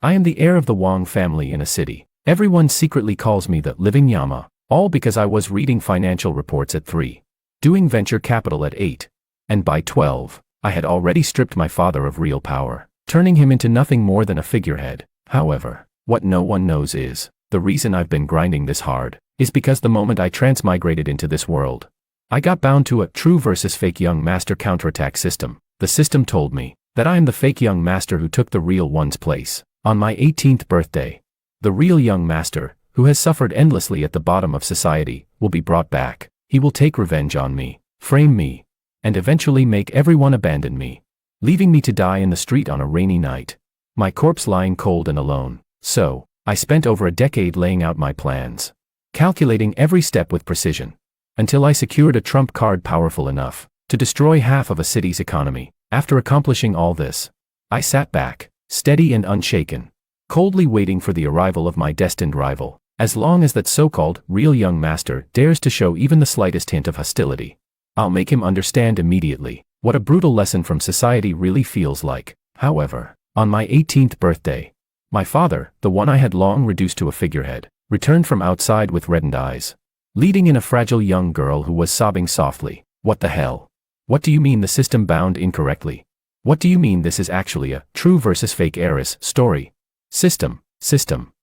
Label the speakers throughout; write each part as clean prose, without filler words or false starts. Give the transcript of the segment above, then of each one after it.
Speaker 1: I am the heir of the Wang family in a city. Everyone secretly calls me the living Yama, all because I was reading financial reports at 3, doing venture capital at 8, and by 12, I had already stripped my father of real power, turning him into nothing more than a figurehead. However, what no one knows is, the reason I've been grinding this hard is because the moment I transmigrated into this world, I got bound to a true versus fake young master counterattack system. The system told me that I am the fake young master who took the real one's place. On my 18th birthday, the real young master, who has suffered endlessly at the bottom of society, will be brought back. He will take revenge on me, frame me, and eventually make everyone abandon me, leaving me to die in the street on a rainy night, my corpse lying cold and alone. So, I spent over a decade laying out my plans, calculating every step with precision, until I secured a trump card powerful enough to destroy half of a city's economy. After accomplishing all this, I sat back, steady and unshaken, coldly waiting for the arrival of my destined rival. As long as that so-called real young master dares to show even the slightest hint of hostility, I'll make him understand immediately what a brutal lesson from society really feels like. However, on my 18th birthday, my father, the one I had long reduced to a figurehead, returned from outside with reddened eyes, leading in a fragile young girl who was sobbing softly. What the hell? What do you mean the system bound incorrectly? What do you mean this is actually a true versus fake heiress story? System,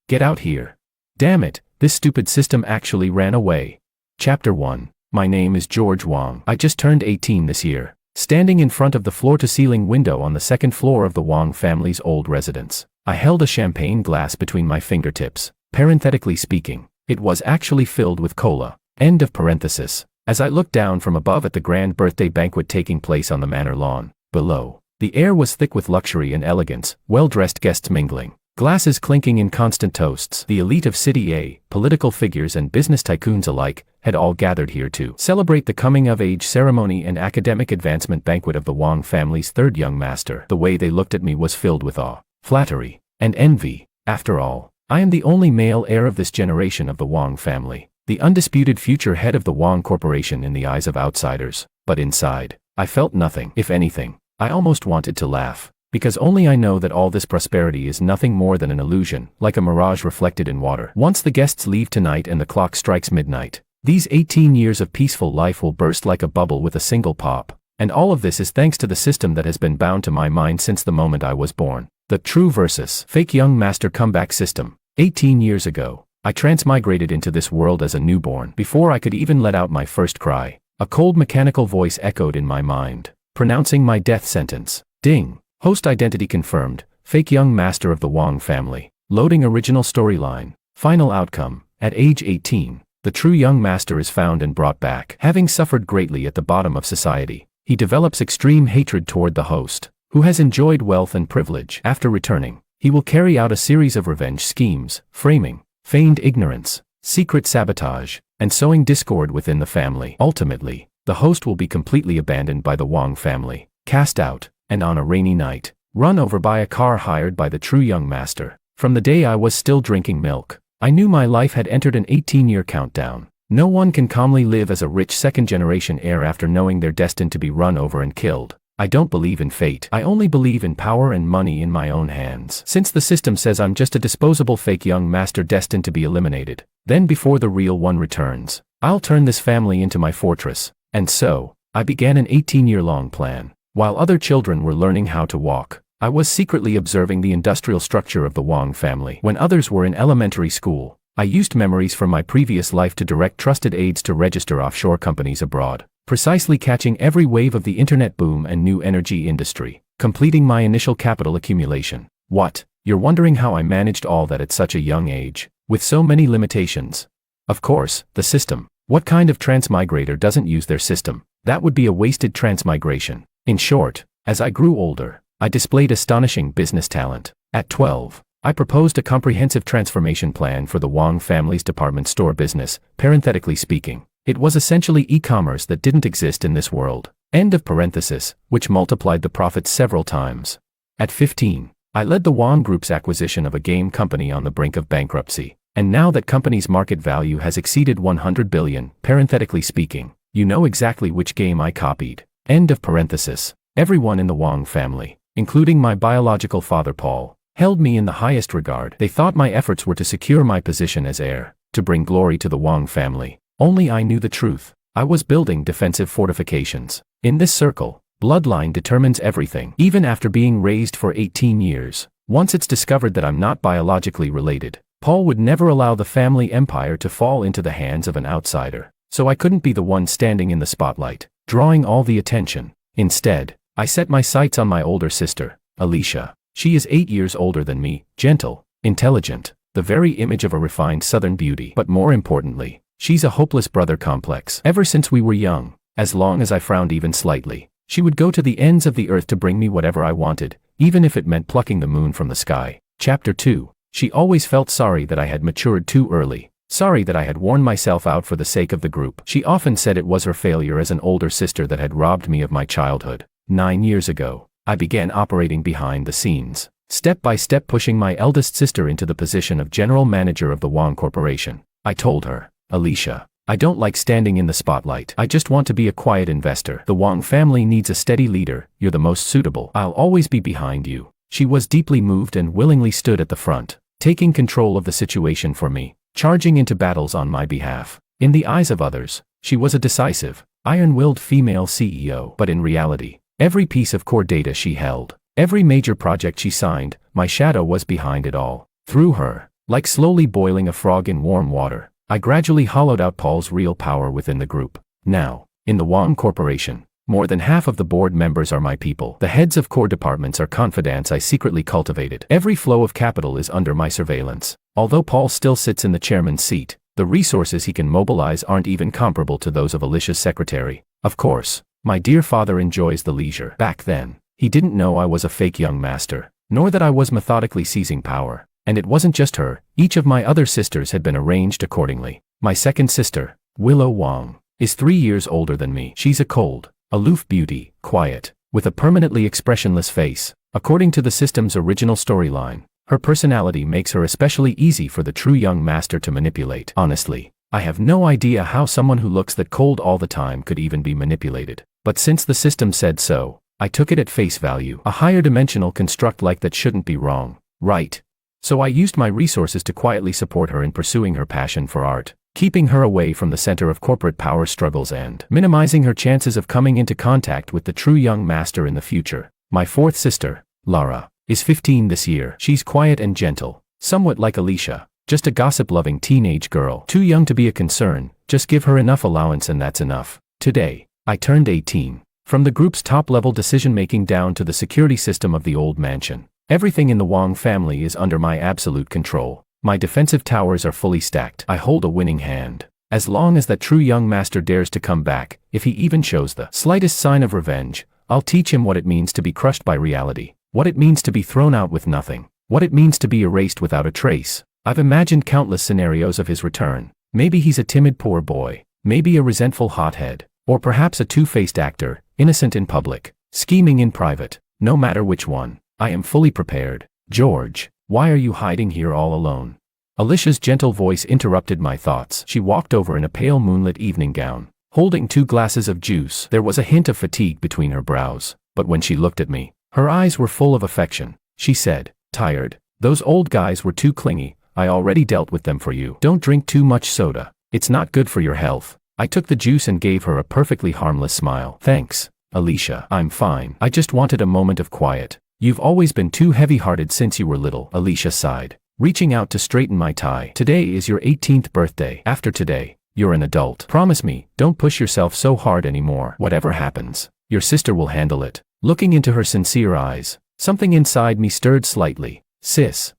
Speaker 1: get out here. Damn it, this stupid system actually ran away. Chapter 1. My name is George Wang. I just turned 18 this year, standing in front of the floor-to-ceiling window on the second floor of the Wang family's old residence. I held a champagne glass between my fingertips. Parenthetically speaking, it was actually filled with cola. End of parenthesis. As I looked down from above at the grand birthday banquet taking place on the manor lawn, below, the air was thick with luxury and elegance, well-dressed guests mingling, glasses clinking in constant toasts. The elite of City A, political figures and business tycoons alike, had all gathered here to celebrate the coming-of-age ceremony and academic advancement banquet of the Wang family's third young master. The way they looked at me was filled with awe, flattery, and envy. After all, I am the only male heir of this generation of the Wang family, the undisputed future head of the Wang Corporation in the eyes of outsiders. But inside, I felt nothing. If anything, I almost wanted to laugh, because only I know that all this prosperity is nothing more than an illusion, like a mirage reflected in water. Once the guests leave tonight and the clock strikes midnight, these 18 years of peaceful life will burst like a bubble with a single pop. And all of this is thanks to the system that has been bound to my mind since the moment I was born. The true versus fake young master comeback system. 18 years ago, I transmigrated into this world as a newborn. Before I could even let out my first cry, a cold mechanical voice echoed in my mind, pronouncing my death sentence. Ding. Host identity confirmed. Fake young master of the Wang family. Loading original storyline. Final outcome. At age 18, the true young master is found and brought back. Having suffered greatly at the bottom of society, he develops extreme hatred toward the host, who has enjoyed wealth and privilege. After returning, he will carry out a series of revenge schemes, framing, feigned ignorance, secret sabotage, and sowing discord within the family. Ultimately, the host will be completely abandoned by the Wang family, cast out, and on a rainy night, run over by a car hired by the true young master. From the day I was still drinking milk, I knew my life had entered an 18-year countdown. No one can calmly live as a rich second-generation heir after knowing they're destined to be run over and killed. I don't believe in fate. I only believe in power and money in my own hands. Since the system says I'm just a disposable fake young master destined to be eliminated, then before the real one returns, I'll turn this family into my fortress. And so, I began an 18-year-long plan. While other children were learning how to walk, I was secretly observing the industrial structure of the Wang family. When others were in elementary school, I used memories from my previous life to direct trusted aides to register offshore companies abroad, precisely catching every wave of the internet boom and new energy industry, completing my initial capital accumulation. What? You're wondering how I managed all that at such a young age, with so many limitations? Of course, the system. What kind of transmigrator doesn't use their system? That would be a wasted transmigration. In short, as I grew older, I displayed astonishing business talent. At 12, I proposed a comprehensive transformation plan for the Wang family's department store business. Parenthetically speaking, it was essentially e-commerce that didn't exist in this world. End of parenthesis, which multiplied the profits several times. At 15, I led the Wang Group's acquisition of a game company on the brink of bankruptcy. And now that company's market value has exceeded 100 billion, parenthetically speaking, you know exactly which game I copied. End of parenthesis. Everyone in the Wang family, including my biological father Paul, held me in the highest regard. They thought my efforts were to secure my position as heir, to bring glory to the Wang family. Only I knew the truth. I was building defensive fortifications. In this circle, bloodline determines everything. Even after being raised for 18 years, once it's discovered that I'm not biologically related, Paul would never allow the family empire to fall into the hands of an outsider. So I couldn't be the one standing in the spotlight, drawing all the attention. Instead, I set my sights on my older sister, Alicia. She is 8 years older than me, gentle, intelligent, the very image of a refined Southern beauty. But more importantly, she's a hopeless brother complex. Ever since we were young, as long as I frowned even slightly, she would go to the ends of the earth to bring me whatever I wanted, even if it meant plucking the moon from the sky. Chapter 2. She always felt sorry that I had matured too early, sorry that I had worn myself out for the sake of the group. She often said it was her failure as an older sister that had robbed me of my childhood. 9 years ago, I began operating behind the scenes, step by step pushing my eldest sister into the position of general manager of the Wang Corporation. I told her, Alicia, I don't like standing in the spotlight. I just want to be a quiet investor. The Wang family needs a steady leader. You're the most suitable. I'll always be behind you. She was deeply moved and willingly stood at the front, taking control of the situation for me, charging into battles on my behalf. In the eyes of others, she was a decisive, iron-willed female CEO. But in reality, every piece of core data she held, every major project she signed, my shadow was behind it all. Through her, like slowly boiling a frog in warm water, I gradually hollowed out Paul's real power within the group. Now, in the Wang Corporation, more than half of the board members are my people. The heads of core departments are confidants I secretly cultivated. Every flow of capital is under my surveillance. Although Paul still sits in the chairman's seat, the resources he can mobilize aren't even comparable to those of Alicia's secretary. Of course, my dear father enjoys the leisure. Back then, he didn't know I was a fake young master, nor that I was methodically seizing power. And it wasn't just her, each of my other sisters had been arranged accordingly. My second sister, Willow Wang, is 3 years older than me. She's a cold, aloof beauty, quiet, with a permanently expressionless face. According to the system's original storyline, her personality makes her especially easy for the true young master to manipulate. Honestly, I have no idea how someone who looks that cold all the time could even be manipulated. But since the system said so, I took it at face value. A higher dimensional construct like that shouldn't be wrong, right? So I used my resources to quietly support her in pursuing her passion for art, keeping her away from the center of corporate power struggles and minimizing her chances of coming into contact with the true young master in the future. My fourth sister, Lara, is 15 this year. She's quiet and gentle, somewhat like Alicia, just a gossip-loving teenage girl. Too young to be a concern, just give her enough allowance and that's enough. Today, I turned 18. From the group's top-level decision-making down to the security system of the old mansion, everything in the Wang family is under my absolute control. My defensive towers are fully stacked. I hold a winning hand. As long as that true young master dares to come back, if he even shows the slightest sign of revenge, I'll teach him what it means to be crushed by reality, what it means to be thrown out with nothing, what it means to be erased without a trace. I've imagined countless scenarios of his return. Maybe he's a timid poor boy, maybe a resentful hothead, or perhaps a two-faced actor, innocent in public, scheming in private. No matter which one, I am fully prepared. George, why are you hiding here all alone? Alicia's gentle voice interrupted my thoughts. She walked over in a pale moonlit evening gown, holding 2 glasses of juice. There was a hint of fatigue between her brows, but when she looked at me, her eyes were full of affection. She said, tired. Those old guys were too clingy. I already dealt with them for you. Don't drink too much soda. It's not good for your health. I took the juice and gave her a perfectly harmless smile. Thanks, Alicia. I'm fine. I just wanted a moment of quiet. You've always been too heavy-hearted since you were little. Alicia sighed, reaching out to straighten my tie. Today is your 18th birthday. After today, you're an adult. Promise me, don't push yourself so hard anymore. Whatever happens, your sister will handle it. Looking into her sincere eyes, something inside me stirred slightly. Sis,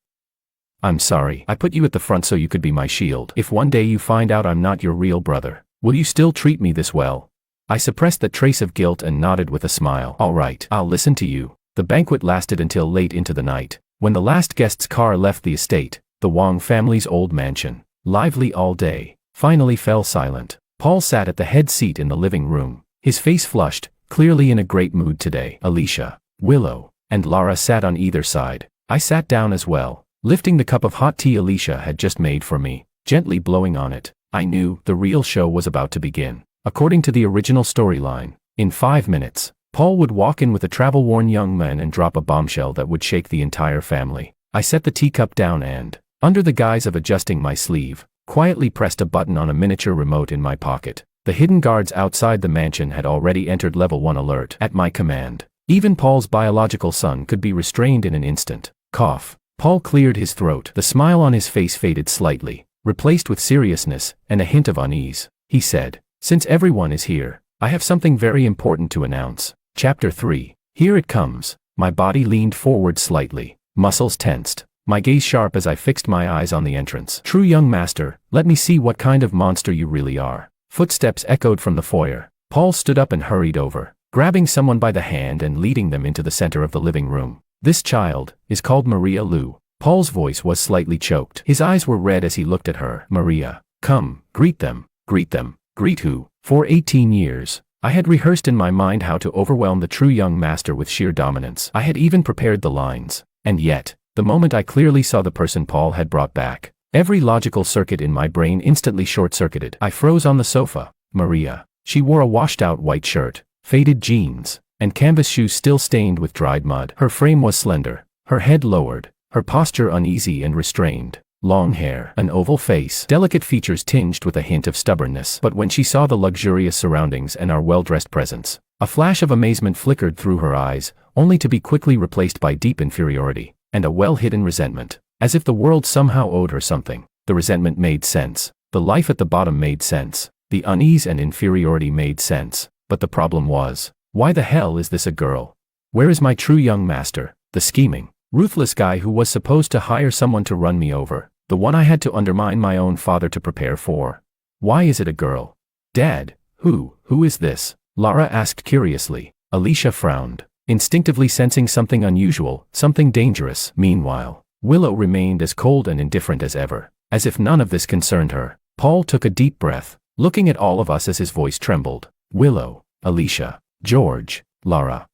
Speaker 1: I'm sorry. I put you at the front so you could be my shield. If one day you find out I'm not your real brother, will you still treat me this well? I suppressed that trace of guilt and nodded with a smile. All right, I'll listen to you. The banquet lasted until late into the night. When the last guest's car left the estate, the Wang family's old mansion, lively all day, finally fell silent. Paul sat at the head seat in the living room, his face flushed, clearly in a great mood today. Alicia, Willow, and Lara sat on either side. I sat down as well, lifting the cup of hot tea Alicia had just made for me, gently blowing on it. I knew the real show was about to begin. According to the original storyline, in 5 minutes, Paul would walk in with a travel-worn young man and drop a bombshell that would shake the entire family. I set the teacup down and, under the guise of adjusting my sleeve, quietly pressed a button on a miniature remote in my pocket. The hidden guards outside the mansion had already entered level 1 alert at my command. Even Paul's biological son could be restrained in an instant. Cough. Paul cleared his throat. The smile on his face faded slightly, replaced with seriousness and a hint of unease. He said, "Since everyone is here, I have something very important to announce." Chapter 3. Here it comes. My body leaned forward slightly, muscles tensed, my gaze sharp as I fixed my eyes on the entrance. "True young master, let me see what kind of monster you really are." Footsteps echoed from the foyer. Paul stood up and hurried over, grabbing someone by the hand and leading them into the center of the living room. "This child is called Maria Lu." Paul's voice was slightly choked. His eyes were red as he looked at her. "Maria, come, greet them, greet them." Greet who? For 18 years, I had rehearsed in my mind how to overwhelm the true young master with sheer dominance. I had even prepared the lines. And yet, the moment I clearly saw the person Paul had brought back, every logical circuit in my brain instantly short-circuited. I froze on the sofa. Maria. She wore a washed-out white shirt, faded jeans, and canvas shoes still stained with dried mud. Her frame was slender, her head lowered, her posture uneasy and restrained. Long hair, an oval face, delicate features tinged with a hint of stubbornness. But when she saw the luxurious surroundings and our well-dressed presence, a flash of amazement flickered through her eyes, only to be quickly replaced by deep inferiority and a well-hidden resentment. As if the world somehow owed her something. The resentment made sense. The life at the bottom made sense. The unease and inferiority made sense. But the problem was, why the hell is this a girl? Where is my true young master, the scheming, ruthless guy who was supposed to hire someone to run me over, the one I had to undermine my own father to prepare for? Why is it a girl? Dad, who is this? Lara asked curiously. Alicia frowned, instinctively sensing something unusual, something dangerous. Meanwhile, Willow remained as cold and indifferent as ever, as if none of this concerned her. Paul took a deep breath, looking at all of us as his voice trembled. Willow, Alicia, George, Lara.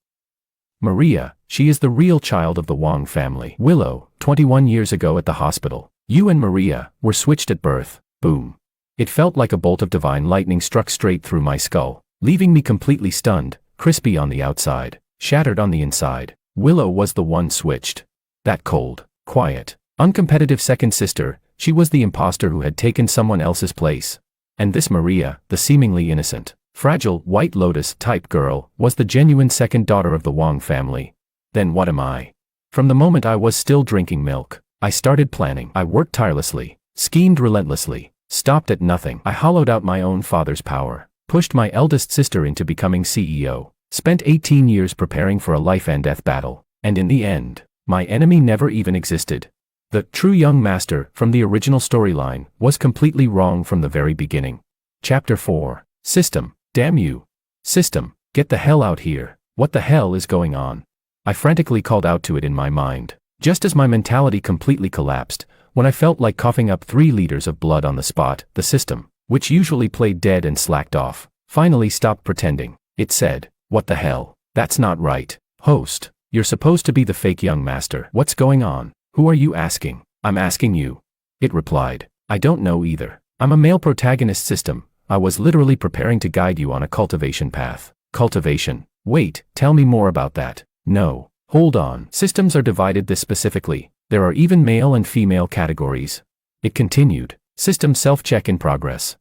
Speaker 1: Maria, she is the real child of the Wang family. Willow, 21 years ago at the hospital. You and Maria were switched at birth. Boom. It felt like a bolt of divine lightning struck straight through my skull, leaving me completely stunned, crispy on the outside, shattered on the inside. Willow was the one switched. That cold, quiet, uncompetitive second sister, she was the imposter who had taken someone else's place. And this Maria, the seemingly innocent, fragile, White Lotus-type girl, was the genuine second daughter of the Wang family. Then what am I? From the moment I was still drinking milk, I started planning. I worked tirelessly, schemed relentlessly, stopped at nothing. I hollowed out my own father's power, pushed my eldest sister into becoming CEO, spent 18 years preparing for a life-and-death battle, and in the end, my enemy never even existed. The true young master from the original storyline was completely wrong from the very beginning. Chapter 4. System. Damn you. System, get the hell out here. What the hell is going on? I frantically called out to it in my mind, just as my mentality completely collapsed, when I felt like coughing up 3 liters of blood on the spot. The system, which usually played dead and slacked off, finally stopped pretending. It said, "What the hell? That's not right. Host, you're supposed to be the fake young master. What's going on? Who are you asking?" "I'm asking you." It replied. "I don't know either. I'm a male protagonist system. I was literally preparing to guide you on a cultivation path." Cultivation? Wait, tell me more about that. No. Hold on. Systems are divided this specifically. There are even male and female categories. It continued. System self-check in progress.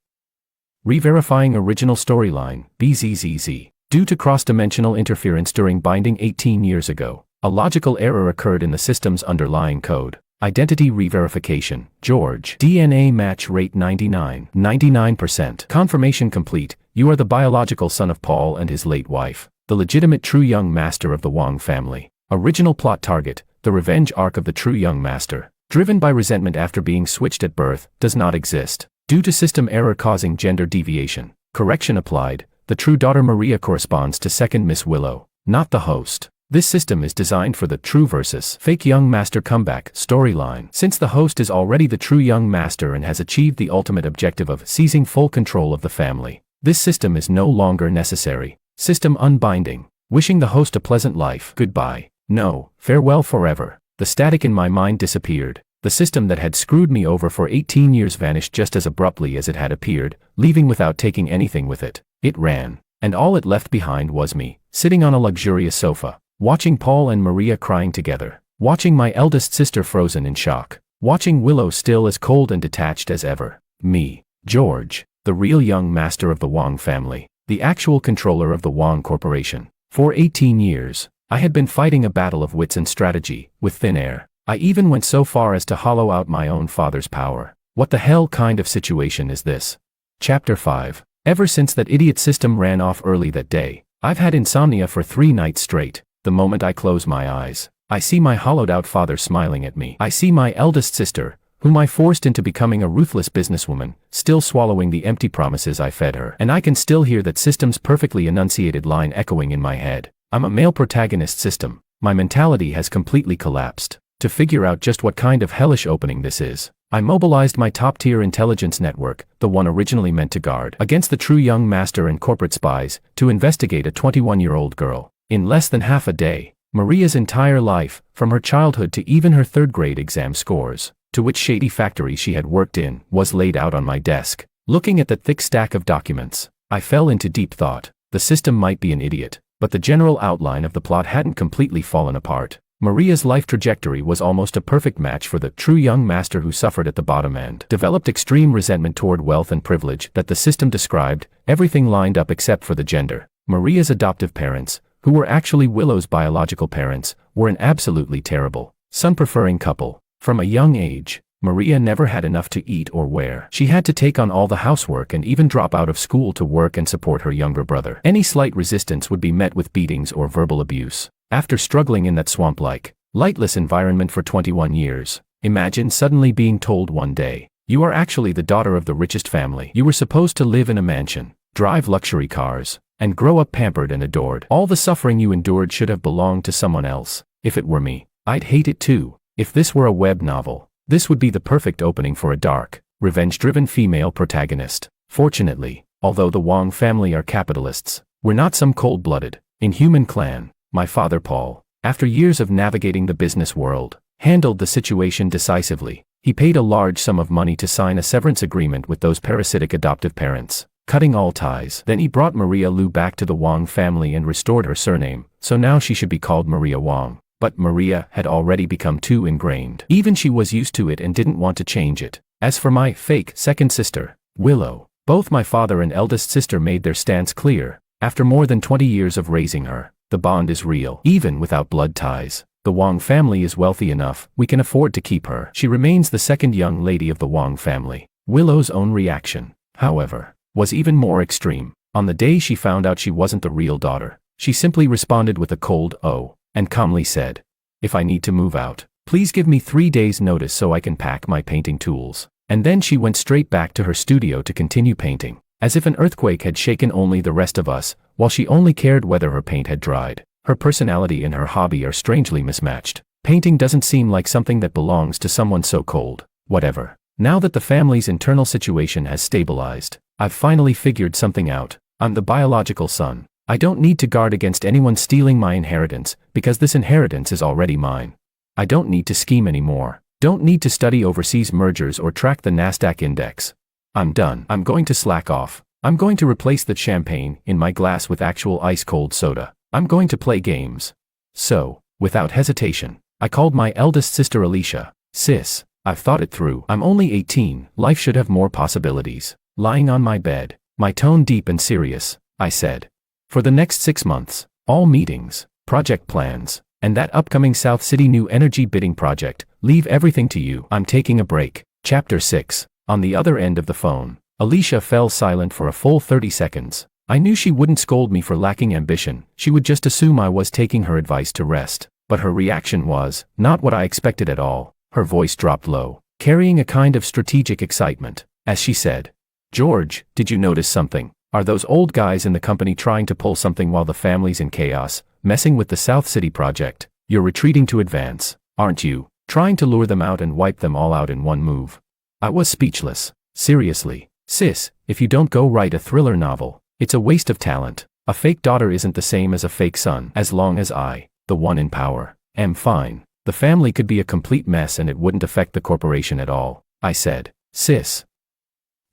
Speaker 1: Re-verifying original storyline, BZZZ. Due to cross-dimensional interference during binding 18 years ago, a logical error occurred in the system's underlying code. Identity re-verification. George. DNA match rate 99%. Confirmation complete. You are the biological son of Paul and his late wife, the legitimate true young master of the Wang family. Original plot target. The revenge arc of the true young master, driven by resentment after being switched at birth, does not exist. Due to system error causing gender deviation, correction applied. The true daughter Maria corresponds to second Miss Willow, not the host. This system is designed for the true versus fake young master comeback storyline. Since the host is already the true young master and has achieved the ultimate objective of seizing full control of the family, this system is no longer necessary. System unbinding. Wishing the host a pleasant life. Goodbye. No, farewell forever. The static in my mind disappeared. The system that had screwed me over for 18 years vanished just as abruptly as it had appeared, leaving without taking anything with it. It ran, and all it left behind was me, sitting on a luxurious sofa, watching Paul and Maria crying together. Watching my eldest sister frozen in shock. Watching Willow still as cold and detached as ever. Me, George, the real young master of the Wong family, the actual controller of the Wong Corporation. For 18 years, I had been fighting a battle of wits and strategy, with thin air. I even went so far as to hollow out my own father's power. What the hell kind of situation is this? Chapter 5. Ever since that idiot system ran off early that day, I've had insomnia for 3 nights straight. The moment I close my eyes, I see my hollowed-out father smiling at me. I see my eldest sister, whom I forced into becoming a ruthless businesswoman, still swallowing the empty promises I fed her. And I can still hear that system's perfectly enunciated line echoing in my head. I'm a male protagonist system. My mentality has completely collapsed. To figure out just what kind of hellish opening this is, I mobilized my top-tier intelligence network, the one originally meant to guard against the true young master and corporate spies, to investigate a 21-year-old girl. In less than half a day, Maria's entire life, from her childhood to even her 3rd grade exam scores, to which shady factory she had worked in, was laid out on my desk. Looking at the thick stack of documents, I fell into deep thought. The system might be an idiot, but the general outline of the plot hadn't completely fallen apart. Maria's life trajectory was almost a perfect match for the true young master who suffered at the bottom end, developed extreme resentment toward wealth and privilege that the system described, everything lined up except for the gender. Maria's adoptive parents, who were actually Willow's biological parents, were an absolutely terrible, son-preferring couple. From a young age, Maria never had enough to eat or wear. She had to take on all the housework and even drop out of school to work and support her younger brother. Any slight resistance would be met with beatings or verbal abuse. After struggling in that swamp-like, lightless environment for 21 years, imagine suddenly being told one day, you are actually the daughter of the richest family. You were supposed to live in a mansion, drive luxury cars, and grow up pampered and adored. All the suffering you endured should have belonged to someone else. If it were me, I'd hate it too. If this were a web novel, this would be the perfect opening for a dark, revenge-driven female protagonist. Fortunately, although the Wong family are capitalists, we're not some cold-blooded, inhuman clan. My father Paul, after years of navigating the business world, handled the situation decisively. He paid a large sum of money to sign a severance agreement with those parasitic adoptive parents, cutting all ties. Then he brought Maria Lu back to the Wong family and restored her surname, so now she should be called Maria Wong. But Maria had already become too ingrained. Even she was used to it and didn't want to change it. As for my fake second sister, Willow, both my father and eldest sister made their stance clear. After more than 20 years of raising her, the bond is real, even without blood ties. The Wong family is wealthy enough, we can afford to keep her. She remains the second young lady of the Wong family. Willow's own reaction, however, was even more extreme. On the day she found out she wasn't the real daughter, she simply responded with a cold "oh," and calmly said, "If I need to move out, please give me 3 days' notice so I can pack my painting tools." And then she went straight back to her studio to continue painting, as if an earthquake had shaken only the rest of us, while she only cared whether her paint had dried. Her personality and her hobby are strangely mismatched. Painting doesn't seem like something that belongs to someone so cold. Whatever. Now that the family's internal situation has stabilized, I've finally figured something out. I'm the biological son. I don't need to guard against anyone stealing my inheritance, because this inheritance is already mine. I don't need to scheme anymore. Don't need to study overseas mergers or track the Nasdaq index. I'm done. I'm going to slack off. I'm going to replace the champagne in my glass with actual ice-cold soda. I'm going to play games. So, without hesitation, I called my eldest sister Alicia. Sis, I've thought it through. I'm only 18. Life should have more possibilities. Lying on my bed, my tone deep and serious, I said. For the next 6 months, all meetings, project plans, and that upcoming South City new energy bidding project, leave everything to you. I'm taking a break. Chapter 6. On the other end of the phone, Alicia fell silent for a full 30 seconds. I knew she wouldn't scold me for lacking ambition. She would just assume I was taking her advice to rest. But her reaction was not what I expected at all. Her voice dropped low, carrying a kind of strategic excitement, as she said, "George, did you notice something? Are those old guys in the company trying to pull something while the family's in chaos, messing with the South City project? You're retreating to advance, aren't you? Trying to lure them out and wipe them all out in one move." I was speechless. Seriously, sis, if you don't go write a thriller novel, it's a waste of talent. A fake daughter isn't the same as a fake son. As long as I, the one in power, am fine, the family could be a complete mess and it wouldn't affect the corporation at all. I said, "Sis,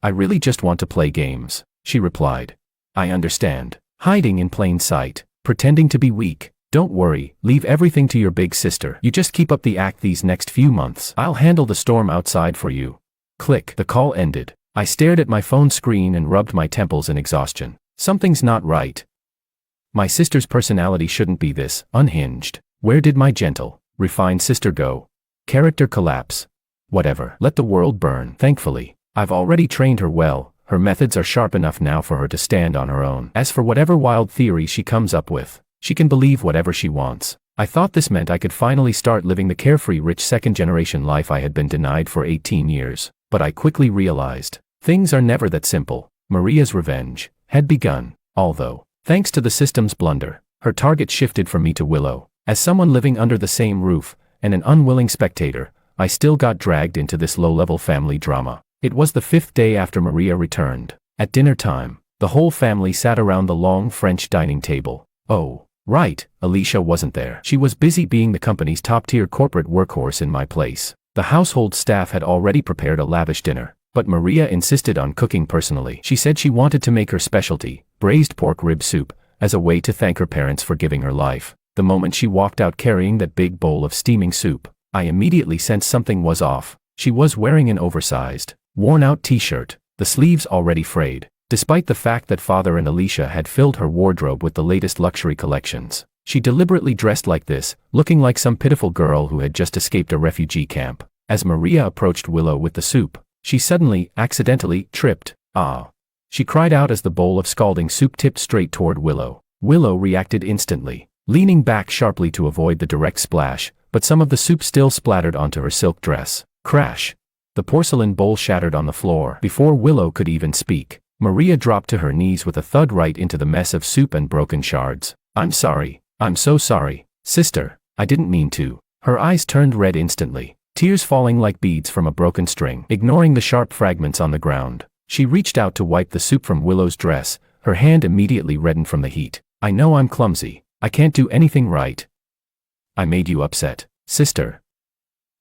Speaker 1: I really just want to play games," she replied. "I understand. Hiding in plain sight, pretending to be weak, Don't worry, leave everything to your big sister. You just keep up the act these next few months. I'll handle the storm outside for you. Click. The call ended. I stared at my phone screen and rubbed my temples in exhaustion. Something's not right. My sister's personality shouldn't be this unhinged. Where did my gentle, refined sister go? Character collapse. Whatever. Let the world burn. Thankfully, I've already trained her well. Her methods are sharp enough now for her to stand on her own. As for whatever wild theory she comes up with, she can believe whatever she wants. I thought this meant I could finally start living the carefree rich second-generation life I had been denied for 18 years. But I quickly realized, things are never that simple. Maria's revenge had begun, although, thanks to the system's blunder, her target shifted from me to Willow. As someone living under the same roof, and an unwilling spectator, I still got dragged into this low-level family drama. It was the 5th day after Maria returned. At dinner time, the whole family sat around the long French dining table. Oh, right, Alicia wasn't there. She was busy being the company's top-tier corporate workhorse in my place. The household staff had already prepared a lavish dinner, but Maria insisted on cooking personally. She said she wanted to make her specialty, braised pork rib soup, as a way to thank her parents for giving her life. The moment she walked out carrying that big bowl of steaming soup, I immediately sensed something was off. She was wearing an oversized, worn-out t-shirt, the sleeves already frayed. Despite the fact that Father and Alicia had filled her wardrobe with the latest luxury collections, she deliberately dressed like this, looking like some pitiful girl who had just escaped a refugee camp. As Maria approached Willow with the soup, she suddenly, accidentally, tripped. Ah! She cried out as the bowl of scalding soup tipped straight toward Willow. Willow reacted instantly, leaning back sharply to avoid the direct splash, but some of the soup still splattered onto her silk dress. Crash! The porcelain bowl shattered on the floor. Before Willow could even speak, Maria dropped to her knees with a thud right into the mess of soup and broken shards. I'm sorry. I'm so sorry, sister. I didn't mean to. Her eyes turned red instantly, tears falling like beads from a broken string. Ignoring the sharp fragments on the ground, she reached out to wipe the soup from Willow's dress. Her hand immediately reddened from the heat. I know I'm clumsy. I can't do anything right. I made you upset, sister.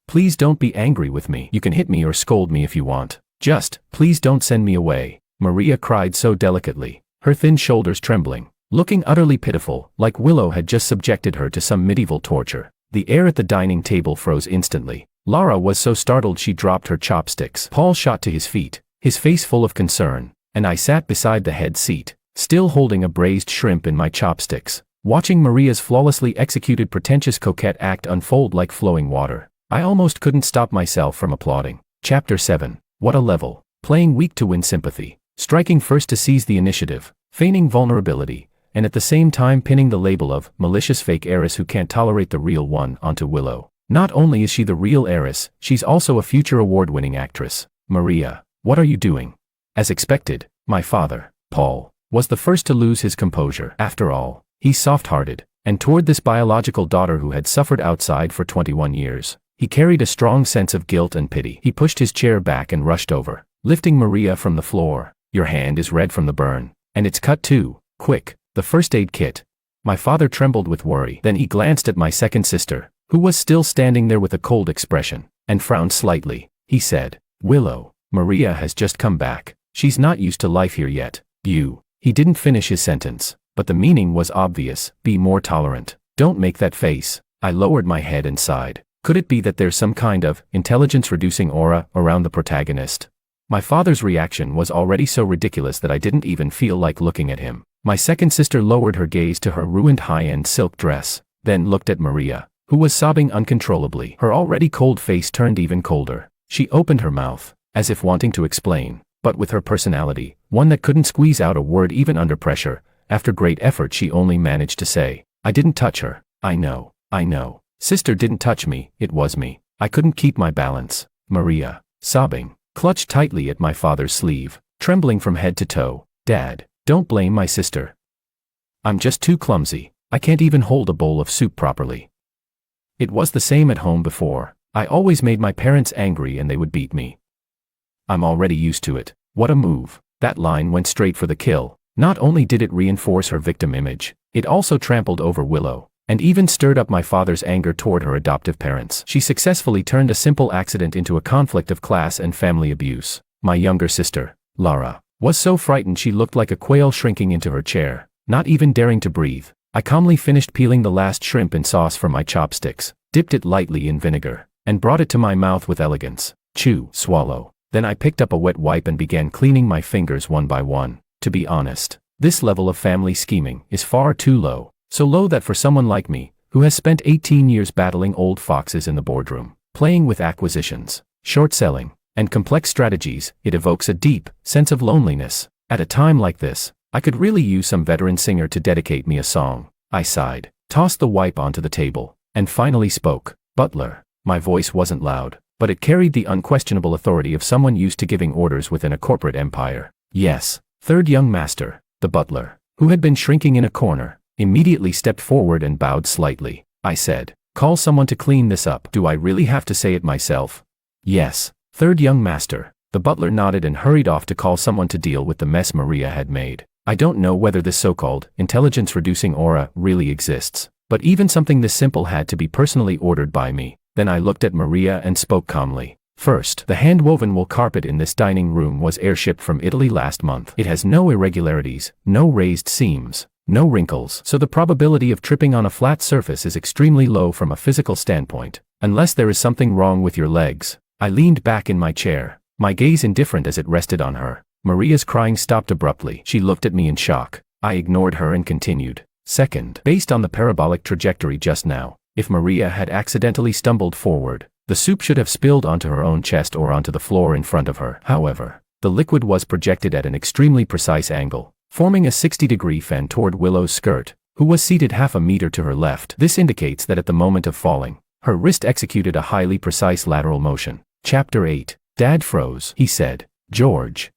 Speaker 1: Please don't be angry with me. You can hit me or scold me if you want. Just, please don't send me away. Maria cried so delicately, her thin shoulders trembling, looking utterly pitiful, like Willow had just subjected her to some medieval torture. The air at the dining table froze instantly. Lara was so startled she dropped her chopsticks. Paul shot to his feet, his face full of concern, and I sat beside the head seat, still holding a braised shrimp in my chopsticks, watching Maria's flawlessly executed pretentious coquette act unfold like flowing water. I almost couldn't stop myself from applauding. Chapter 7. What a level. Playing weak to win sympathy. Striking first to seize the initiative, feigning vulnerability, and at the same time pinning the label of malicious fake heiress who can't tolerate the real one onto Willow. Not only is she the real heiress, she's also a future award-winning actress. Maria, what are you doing? As expected, my father, Paul, was the first to lose his composure. After all, he's soft-hearted, and toward this biological daughter who had suffered outside for 21 years, he carried a strong sense of guilt and pity. He pushed his chair back and rushed over, lifting Maria from the floor. Your hand is red from the burn, and it's cut too. Quick, the first aid kit. My father trembled with worry. Then he glanced at my second sister, who was still standing there with a cold expression, and frowned slightly. He said, Willow, Maria has just come back. She's not used to life here yet. He didn't finish his sentence, but the meaning was obvious. Be more tolerant. Don't make that face. I lowered my head and sighed. Could it be that there's some kind of intelligence-reducing aura around the protagonist? My father's reaction was already so ridiculous that I didn't even feel like looking at him. My second sister lowered her gaze to her ruined high-end silk dress, then looked at Maria, who was sobbing uncontrollably. Her already cold face turned even colder. She opened her mouth, as if wanting to explain, but with her personality, one that couldn't squeeze out a word even under pressure, after great effort she only managed to say, I didn't touch her. I know. Sister didn't touch me, it was me. I couldn't keep my balance. Maria, sobbing, clutched tightly at my father's sleeve, trembling from head to toe. Dad, don't blame my sister. I'm just too clumsy. I can't even hold a bowl of soup properly. It was the same at home before. I always made my parents angry and they would beat me. I'm already used to it. What a move. That line went straight for the kill. Not only did it reinforce her victim image, it also trampled over Willow, and even stirred up my father's anger toward her adoptive parents. She successfully turned a simple accident into a conflict of class and family abuse. My younger sister, Lara, was so frightened she looked like a quail shrinking into her chair, not even daring to breathe. I calmly finished peeling the last shrimp in sauce from my chopsticks, dipped it lightly in vinegar, and brought it to my mouth with elegance. Chew, swallow. Then I picked up a wet wipe and began cleaning my fingers one by one. To be honest, this level of family scheming is far too low. So low that for someone like me, who has spent 18 years battling old foxes in the boardroom, playing with acquisitions, short selling, and complex strategies, it evokes a deep sense of loneliness. At a time like this, I could really use some veteran singer to dedicate me a song. I sighed, tossed the wipe onto the table, and finally spoke. Butler. My voice wasn't loud, but it carried the unquestionable authority of someone used to giving orders within a corporate empire. Yes, third young master, the butler, who had been shrinking in a corner, immediately stepped forward and bowed slightly. I said, call someone to clean this up. Do I really have to say it myself? Yes, third young master. The butler nodded and hurried off to call someone to deal with the mess Maria had made. I don't know whether this so-called intelligence-reducing aura really exists, but even something this simple had to be personally ordered by me. Then I looked at Maria and spoke calmly. First, the hand-woven wool carpet in this dining room was air-shipped from Italy last month. It has no irregularities, no raised seams, no wrinkles, so the probability of tripping on a flat surface is extremely low from a physical standpoint, unless there is something wrong with your legs. I leaned back in my chair, my gaze indifferent as it rested on her. Maria's crying stopped abruptly. She looked at me in shock. I ignored her and continued. Second, based on the parabolic trajectory just now, if Maria had accidentally stumbled forward, the soup should have spilled onto her own chest or onto the floor in front of her. However, the liquid was projected at an extremely precise angle, forming a 60-degree fan toward Willow's skirt, who was seated half a meter to her left. This indicates that at the moment of falling, her wrist executed a highly precise lateral motion. Chapter 8. Dad froze. He said, George,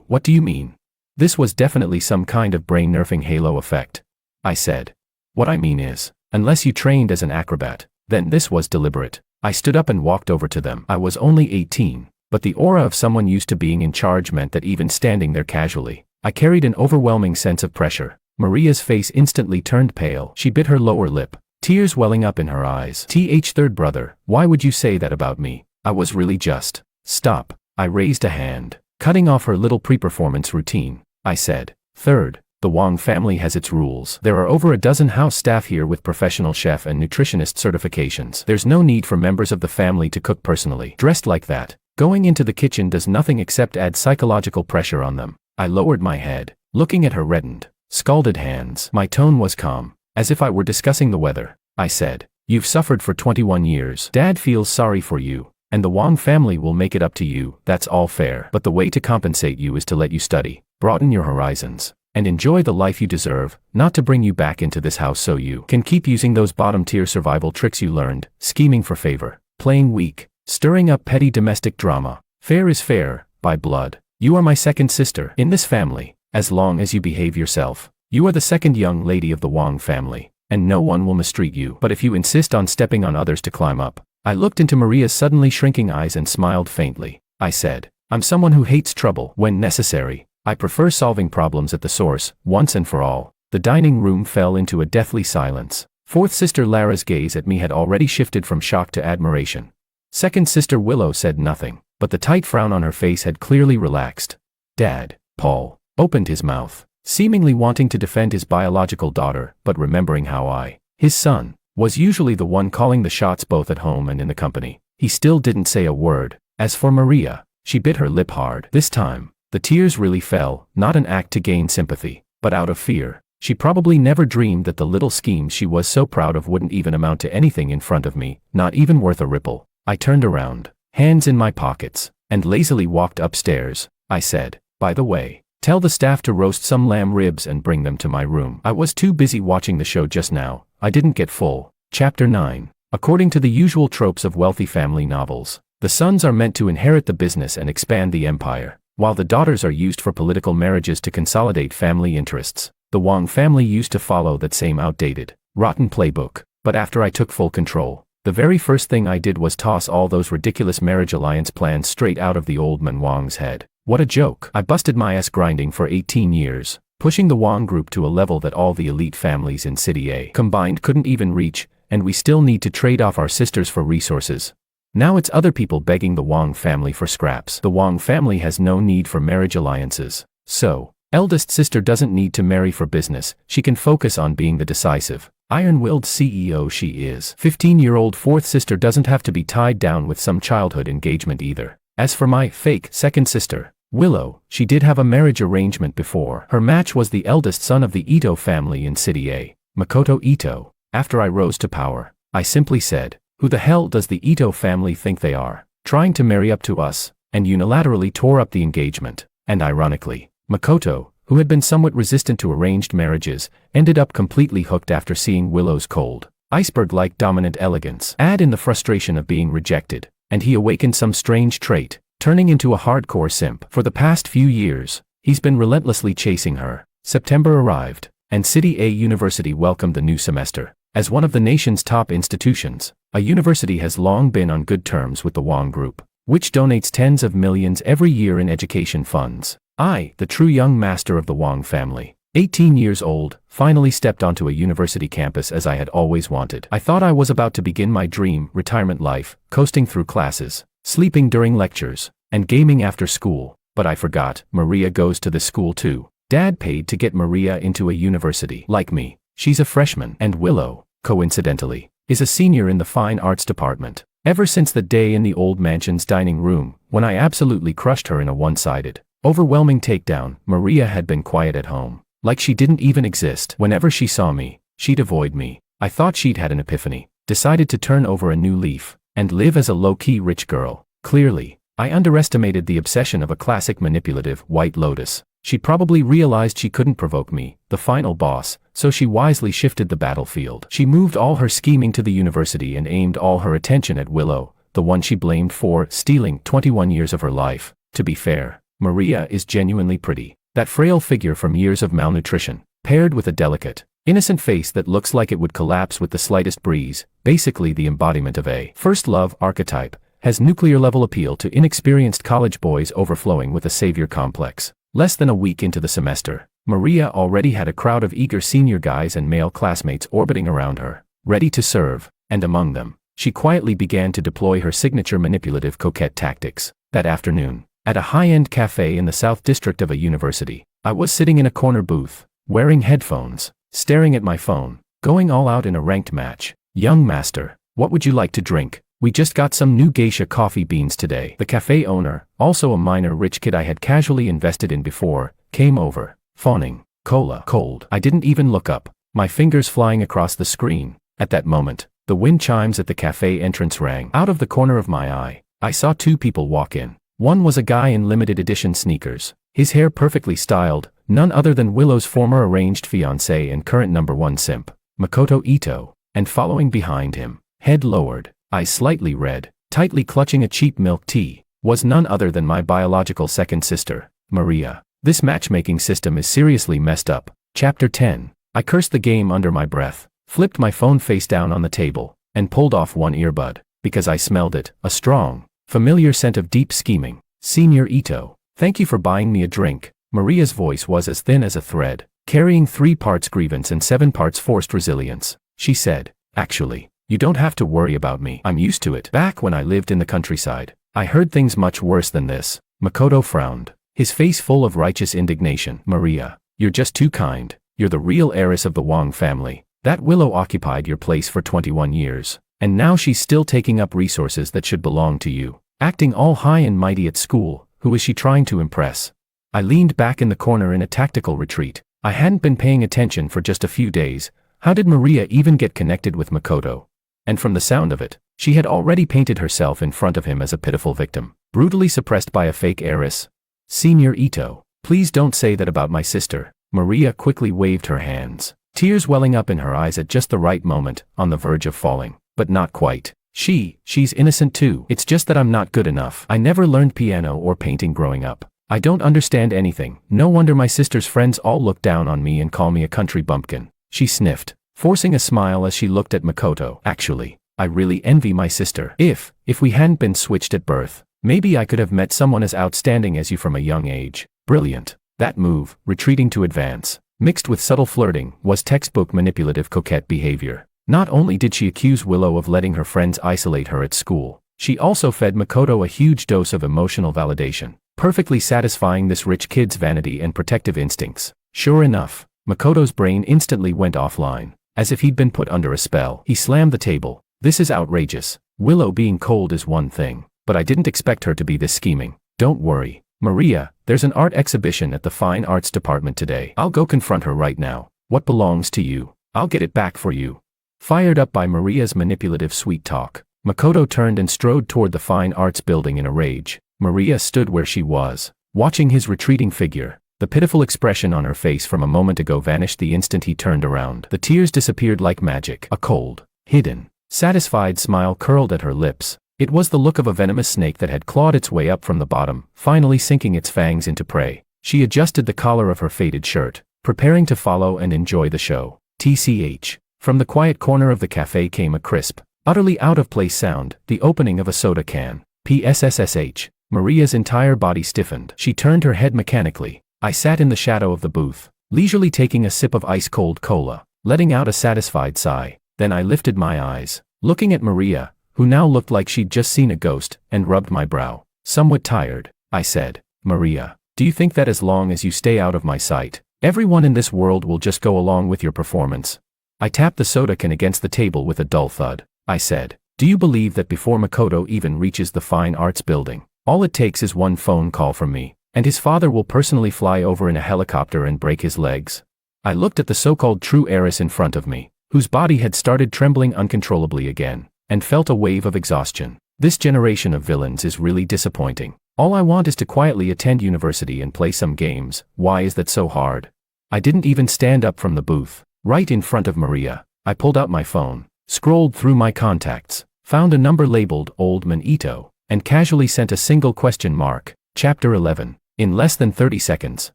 Speaker 1: what do you mean? This was definitely some kind of brain-nerfing halo effect. I said, what I mean is, unless you trained as an acrobat, then this was deliberate. I stood up and walked over to them. I was only 18, but the aura of someone used to being in charge meant that even standing there casually, I carried an overwhelming sense of pressure. Maria's face instantly turned pale. She bit her lower lip, tears welling up in her eyes. Third brother, why would you say that about me? I was really just. Stop. I raised a hand, cutting off her little pre-performance routine. I said, third, the Wong family has its rules. There are over a dozen house staff here with professional chef and nutritionist certifications. There's no need for members of the family to cook personally. Dressed like that, going into the kitchen does nothing except add psychological pressure on them. I lowered my head, looking at her reddened, scalded hands. My tone was calm, as if I were discussing the weather. I said, you've suffered for 21 years. Dad feels sorry for you, and the Wong family will make it up to you. That's all fair. But the way to compensate you is to let you study, broaden your horizons, and enjoy the life you deserve, not to bring you back into this house so you can keep using those bottom-tier survival tricks you learned, scheming for favor, playing weak, stirring up petty domestic drama. Fair is fair, by blood. You are my second sister in this family. As long as you behave yourself, you are the second young lady of the Wong family, and no one will mistreat you. But if you insist on stepping on others to climb up. I looked into Maria's suddenly shrinking eyes and smiled faintly. I said, I'm someone who hates trouble when necessary. I prefer solving problems at the source, once and for all. The dining room fell into a deathly silence. Fourth sister Lara's gaze at me had already shifted from shock to admiration. Second sister Willow said nothing, but the tight frown on her face had clearly relaxed. Dad, Paul, opened his mouth, seemingly wanting to defend his biological daughter, but remembering how his son, was usually the one calling the shots both at home and in the company. He still didn't say a word. As for Maria, she bit her lip hard. This time, the tears really fell, not an act to gain sympathy, but out of fear. She probably never dreamed that the little schemes she was so proud of wouldn't even amount to anything in front of me, not even worth a ripple. I turned around, hands in my pockets, and lazily walked upstairs. I said, by the way, tell the staff to roast some lamb ribs and bring them to my room. I was too busy watching the show just now. I didn't get full. Chapter 9. According to the usual tropes of wealthy family novels, the sons are meant to inherit the business and expand the empire, while the daughters are used for political marriages to consolidate family interests. The Wong family used to follow that same outdated, rotten playbook. But after I took full control, the very first thing I did was toss all those ridiculous marriage alliance plans straight out of the old man Wong's head. What a joke. I busted my ass grinding for 18 years. Pushing the Wong group to a level that all the elite families in City A combined couldn't even reach, and we still need to trade off our sisters for resources. Now it's other people begging the Wong family for scraps. The Wong family has no need for marriage alliances. So, Eldest sister doesn't need to marry for business, she can focus on being the decisive, iron-willed CEO she is. 15-year-old fourth sister doesn't have to be tied down with some childhood engagement either. As for my fake second sister, Willow, she did have a marriage arrangement before. Her match was the eldest son of the Ito family in City A, Makoto Ito. After I rose to power, I simply said, "Who the hell does the Ito family think they are, trying to marry up to us?" and unilaterally tore up the engagement. And ironically, Makoto, who had been somewhat resistant to arranged marriages, ended up completely hooked after seeing Willow's cold, iceberg-like dominant elegance. Add in the frustration of being rejected, and he awakened some strange trait, turning into a hardcore simp. For the past few years, he's been relentlessly chasing her. September arrived, and City A University welcomed the new semester. As one of the nation's top institutions, a university has long been on good terms with the Wong Group, which donates tens of millions every year in education funds. I, the true young master of the Wong family, 18 years old, finally stepped onto a university campus as I had always wanted. I thought I was about to begin my dream retirement life, coasting through classes, sleeping during lectures, and gaming after school. But I forgot, Maria goes to this school too. Dad paid to get Maria into a university. Like me, she's a freshman. And Willow, coincidentally, is a senior in the fine arts department. Ever since the day in the old mansion's dining room, when I absolutely crushed her in a one-sided, overwhelming takedown, Maria had been quiet at home. Like she didn't even exist. Whenever she saw me, she'd avoid me. I thought she'd had an epiphany, decided to turn over a new leaf, and live as a low-key rich girl. Clearly, I underestimated the obsession of a classic manipulative White Lotus. She probably realized she couldn't provoke me, the final boss, so she wisely shifted the battlefield. She moved all her scheming to the university and aimed all her attention at Willow, the one she blamed for stealing 21 years of her life. To be fair, Maria is genuinely pretty. That frail figure from years of malnutrition, paired with a delicate, innocent face that looks like it would collapse with the slightest breeze, basically the embodiment of a first love archetype, has nuclear-level appeal to inexperienced college boys overflowing with a savior complex. Less than a week into the semester, Maria already had a crowd of eager senior guys and male classmates orbiting around her, ready to serve, and among them, she quietly began to deploy her signature manipulative coquette tactics. That afternoon, at a high-end cafe in the South District of a university, I was sitting in a corner booth, wearing headphones, staring at my phone, going all out in a ranked match. "Young master, what would you like to drink? We just got some new geisha coffee beans today." The cafe owner, also a minor rich kid I had casually invested in before, came over, fawning. "Cola, cold." I didn't even look up, my fingers flying across the screen. At that moment, the wind chimes at the cafe entrance rang. Out of the corner of my eye, I saw two people walk in. One was a guy in limited edition sneakers, his hair perfectly styled, none other than Willow's former arranged fiancé and current #1 simp, Makoto Ito, and following behind him, head lowered, eyes slightly red, tightly clutching a cheap milk tea, was none other than my biological second sister, Maria. This matchmaking system is seriously messed up. Chapter 10. I cursed the game under my breath, flipped my phone face down on the table, and pulled off one earbud, because I smelled it, a strong, familiar scent of deep scheming. "Senior Ito, thank you for buying me a drink." Maria's voice was as thin as a thread, carrying 3 parts grievance and 7 parts forced resilience. She said, "Actually, you don't have to worry about me. I'm used to it. Back when I lived in the countryside, I heard things much worse than this." Makoto frowned, his face full of righteous indignation. "Maria, you're just too kind. You're the real heiress of the Wong family. That Willow occupied your place for 21 years, and now she's still taking up resources that should belong to you. Acting all high and mighty at school, who is she trying to impress?" I leaned back in the corner in a tactical retreat. I hadn't been paying attention for just a few days. How did Maria even get connected with Makoto? And from the sound of it, she had already painted herself in front of him as a pitiful victim, brutally suppressed by a fake heiress. "Senior Ito, please don't say that about my sister." Maria quickly waved her hands, tears welling up in her eyes at just the right moment, on the verge of falling, but not quite. She's innocent too. It's just that I'm not good enough. I never learned piano or painting growing up. I don't understand anything. No wonder my sister's friends all look down on me and call me a country bumpkin." She sniffed, forcing a smile as she looked at Makoto. "Actually, I really envy my sister. If we hadn't been switched at birth, maybe I could have met someone as outstanding as you from a young age." Brilliant. That move, retreating to advance, mixed with subtle flirting, was textbook manipulative coquette behavior. Not only did she accuse Willow of letting her friends isolate her at school, she also fed Makoto a huge dose of emotional validation. perfectly satisfying this rich kid's vanity and protective instincts. Sure enough, Makoto's brain instantly went offline, as if he'd been put under a spell. He slammed the table. This is outrageous. Willow being cold is one thing, but I didn't expect her to be this scheming. Don't worry, Maria, there's an art exhibition at the Fine Arts Department today. I'll go confront her right now. What belongs to you, I'll get it back for you. Fired up by Maria's manipulative sweet talk, Makoto turned and strode toward the Fine Arts building in a rage. Maria stood where she was, watching his retreating figure. The pitiful expression on her face from a moment ago vanished the instant he turned around. The tears disappeared like magic. A cold, hidden, satisfied smile curled at her lips. It was the look of a venomous snake that had clawed its way up from the bottom, finally sinking its fangs into prey. She adjusted the collar of her faded shirt, preparing to follow and enjoy the show. TCH. From the quiet corner of the cafe came a crisp, utterly out-of-place sound, the opening of a soda can. PSSSH. Maria's entire body stiffened. She turned her head mechanically. I sat in the shadow of the booth, leisurely taking a sip of ice-cold cola, letting out a satisfied sigh. Then I lifted my eyes, looking at Maria, who now looked like she'd just seen a ghost, and rubbed my brow. Somewhat tired, I said, Maria, do you think that as long as you stay out of my sight, everyone in this world will just go along with your performance? I tapped the soda can against the table with a dull thud. I said, do you believe that before Makoto even reaches the Fine Arts building, all it takes is one phone call from me, and his father will personally fly over in a helicopter and break his legs? I looked at the so-called true heiress in front of me, whose body had started trembling uncontrollably again, and felt a wave of exhaustion. This generation of villains is really disappointing. All I want is to quietly attend university and play some games. Why is that so hard? I didn't even stand up from the booth. Right in front of Maria, I pulled out my phone, scrolled through my contacts, found a number labeled Old Man Ito, and casually sent a single question mark. Chapter 11. In less than 30 seconds,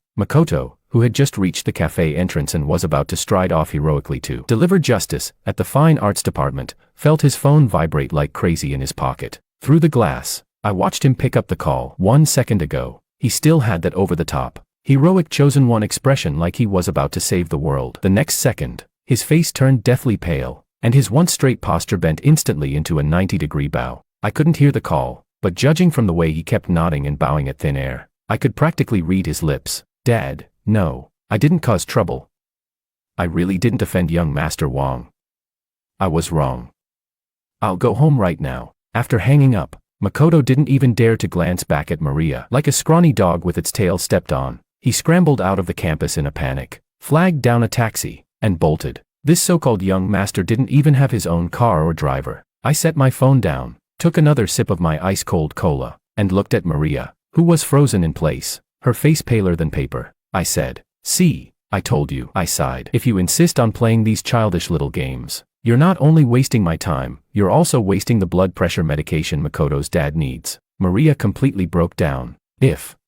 Speaker 1: Makoto, who had just reached the cafe entrance and was about to stride off heroically to deliver justice at the Fine Arts Department, felt his phone vibrate like crazy in his pocket. Through the glass, I watched him pick up the call. 1 second ago, he still had that over-the-top, heroic chosen one expression like he was about to save the world. The next second, his face turned deathly pale, and his once straight posture bent instantly into a 90-degree bow. I couldn't hear the call, but judging from the way he kept nodding and bowing at thin air, I could practically read his lips. Dad, no, I didn't cause trouble. I really didn't offend young Master Wong. I was wrong. I'll go home right now. After hanging up, Makoto didn't even dare to glance back at Maria. Like a scrawny dog with its tail stepped on, he scrambled out of the campus in a panic, flagged down a taxi, and bolted. This so-called young master didn't even have his own car or driver. I set my phone down, took another sip of my ice-cold cola, and looked at Maria, who was frozen in place, her face paler than paper. I said, see, I told you. I sighed. If you insist on playing these childish little games, you're not only wasting my time, you're also wasting the blood pressure medication Makoto's dad needs. Maria completely broke down.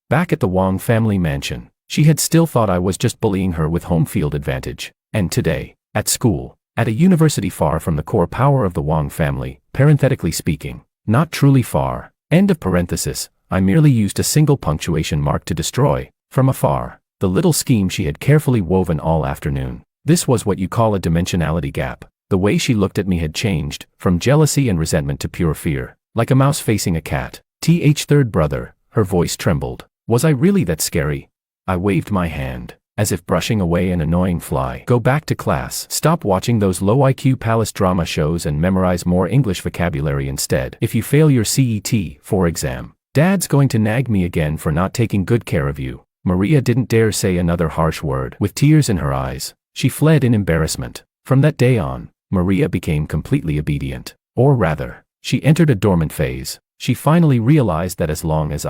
Speaker 1: Back at the Wong family mansion, she had still thought I was just bullying her with home field advantage. And today, at school, at a university far from the core power of the Wong family, parenthetically speaking, not truly far, end of parenthesis, I merely used a single punctuation mark to destroy, from afar, the little scheme she had carefully woven all afternoon. This was what you call a dimensionality gap. The way she looked at me had changed, from jealousy and resentment to pure fear, like a mouse facing a cat. Third brother, her voice trembled. Was I really that scary? I waved my hand, as if brushing away an annoying fly. Go back to class. Stop watching those low IQ palace drama shows and memorize more English vocabulary instead. If you fail your CET4 exam, Dad's going to nag me again for not taking good care of you. Maria didn't dare say another harsh word. With tears in her eyes, she fled in embarrassment. From that day on, Maria became completely obedient. Or rather, she entered a dormant phase. She finally realized that as long as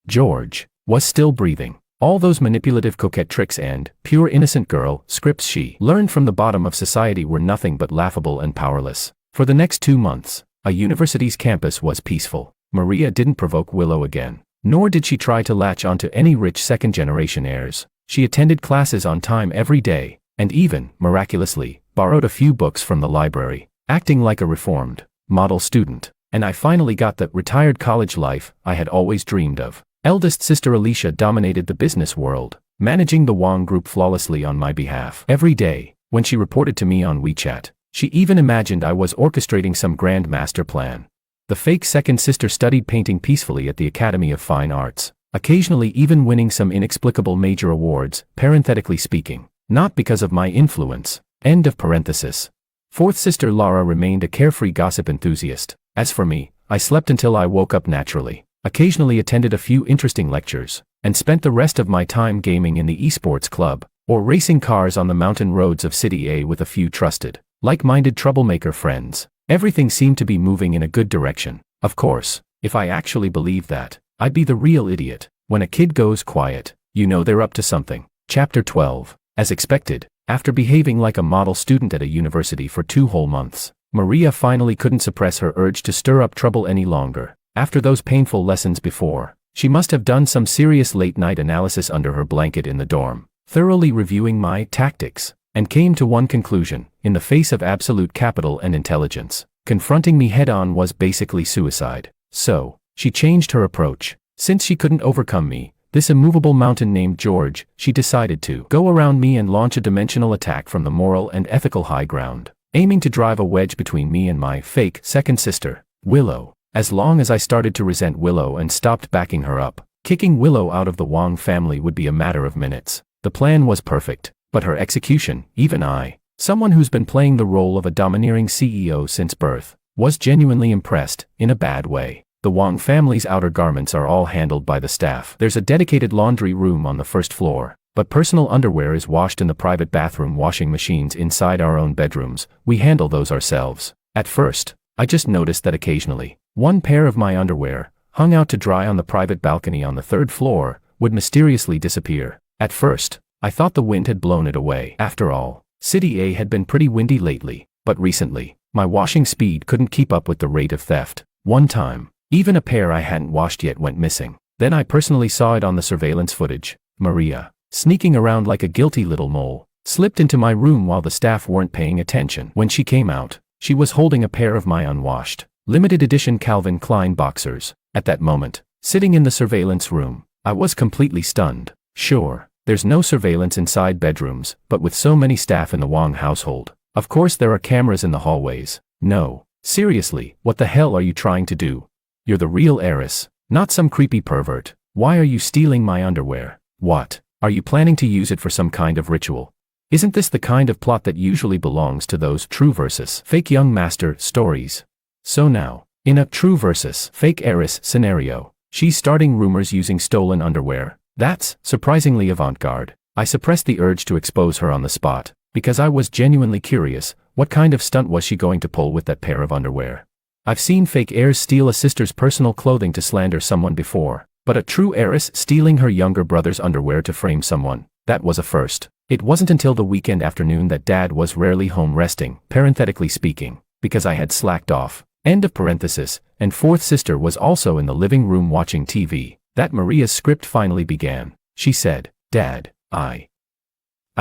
Speaker 1: George, was still breathing, all those manipulative coquette tricks and pure innocent girl scripts she learned from the bottom of society were nothing but laughable and powerless. For the next 2 months, a university's campus was peaceful. Maria didn't provoke Willow again, nor did she try to latch onto any rich second-generation heirs. She attended classes on time every day, and even, miraculously, borrowed a few books from the library, acting like a reformed, model student. And I finally got the retired college life I had always dreamed of. Eldest sister Alicia dominated the business world, managing the Wong Group flawlessly on my behalf. Every day, when she reported to me on WeChat, she even imagined I was orchestrating some grand master plan. The fake second sister studied painting peacefully at the Academy of Fine Arts, occasionally even winning some inexplicable major awards, parenthetically speaking. Not because of my influence. End of parenthesis. Fourth sister Lara remained a carefree gossip enthusiast. As for me, I slept until I woke up naturally, occasionally attended a few interesting lectures, and spent the rest of my time gaming in the esports club, or racing cars on the mountain roads of City A with a few trusted, like-minded troublemaker friends. Everything seemed to be moving in a good direction. Of course, if I actually believed that, I'd be the real idiot. When a kid goes quiet, you know they're up to something. Chapter 12. As expected, after behaving like a model student at a university for 2 whole months, Maria finally couldn't suppress her urge to stir up trouble any longer. After those painful lessons before, she must have done some serious late-night analysis under her blanket in the dorm, thoroughly reviewing my tactics, and came to one conclusion: in the face of absolute capital and intelligence, confronting me head-on was basically suicide. So, she changed her approach. Since she couldn't overcome me, this immovable mountain named George, she decided to go around me and launch a dimensional attack from the moral and ethical high ground, aiming to drive a wedge between me and my fake second sister, Willow. As long as I started to resent Willow and stopped backing her up, kicking Willow out of the Wong family would be a matter of minutes. The plan was perfect, but her execution, even I, someone who's been playing the role of a domineering CEO since birth, was genuinely impressed, in a bad way. The Wong family's outer garments are all handled by the staff. There's a dedicated laundry room on the first floor, but personal underwear is washed in the private bathroom washing machines inside our own bedrooms. We handle those ourselves. At first, I just noticed that occasionally, one pair of my underwear, hung out to dry on the private balcony on the 3rd floor, would mysteriously disappear. At first, I thought the wind had blown it away. After all, City A had been pretty windy lately, but recently, my washing speed couldn't keep up with the rate of theft. One time, even a pair I hadn't washed yet went missing. Then I personally saw it on the surveillance footage. Maria, sneaking around like a guilty little mole, slipped into my room while the staff weren't paying attention. When she came out, she was holding a pair of my unwashed, limited edition Calvin Klein boxers. At that moment, sitting in the surveillance room, I was completely stunned. Sure, there's no surveillance inside bedrooms, but with so many staff in the Wong household, of course there are cameras in the hallways. No, seriously, what the hell are you trying to do? You're the real heiress, not some creepy pervert. Why are you stealing my underwear? What? Are you planning to use it for some kind of ritual? Isn't this the kind of plot that usually belongs to those true versus fake young master stories? So now, in a true versus fake heiress scenario, she's starting rumors using stolen underwear. That's surprisingly avant-garde. I suppressed the urge to expose her on the spot, because I was genuinely curious, what kind of stunt was she going to pull with that pair of underwear? I've seen fake heirs steal a sister's personal clothing to slander someone before, but a true heiress stealing her younger brother's underwear to frame someone, that was a first. It wasn't until the weekend afternoon that Dad was rarely home resting, parenthetically speaking, because I had slacked off, end of parenthesis, and fourth sister was also in the living room watching TV, that Maria's script finally began. She said, "Dad, I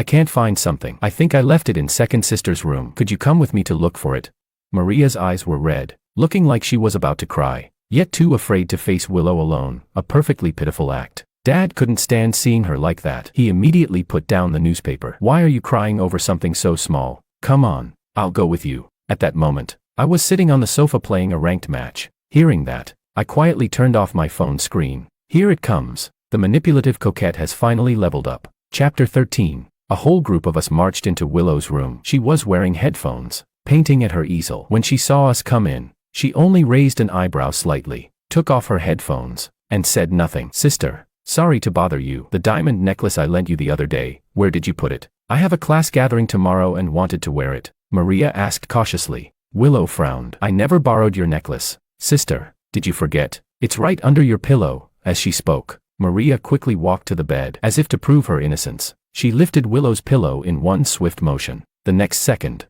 Speaker 1: can't find something. I think I left it in second sister's room. Could you come with me to look for it?" Maria's eyes were red, looking like she was about to cry, yet too afraid to face Willow alone, a perfectly pitiful act. Dad couldn't stand seeing her like that. He immediately put down the newspaper. "Why are you crying over something so small? Come on, I'll go with you." At that moment, I was sitting on the sofa playing a ranked match. Hearing that, I quietly turned off my phone screen. Here it comes. The manipulative coquette has finally leveled up. Chapter 13. A whole group of us marched into Willow's room. She was wearing headphones, painting at her easel. When she saw us come in, she only raised an eyebrow slightly, took off her headphones, and said nothing. "Sister, sorry to bother you. The diamond necklace I lent you the other day, where did you put it? I have a class gathering tomorrow and wanted to wear it," Maria asked cautiously. Willow frowned. "I never borrowed your necklace. Sister, did you forget? It's right under your pillow." As she spoke, Maria quickly walked to the bed. As if to prove her innocence, she lifted Willow's pillow in one swift motion. The next second,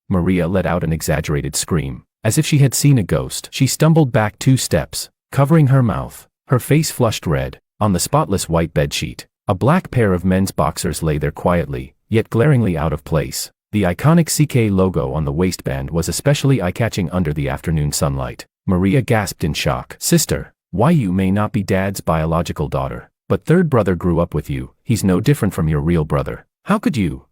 Speaker 1: Maria let out an exaggerated scream. As if she had seen a ghost, she stumbled back 2 steps, covering her mouth, her face flushed red. On the spotless white bedsheet, a black pair of men's boxers lay there quietly, yet glaringly out of place. The iconic CK logo on the waistband was especially eye-catching under the afternoon sunlight. Maria gasped in shock. "Sister, why, you may not be Dad's biological daughter, but third brother grew up with you. He's no different from your real brother. How could you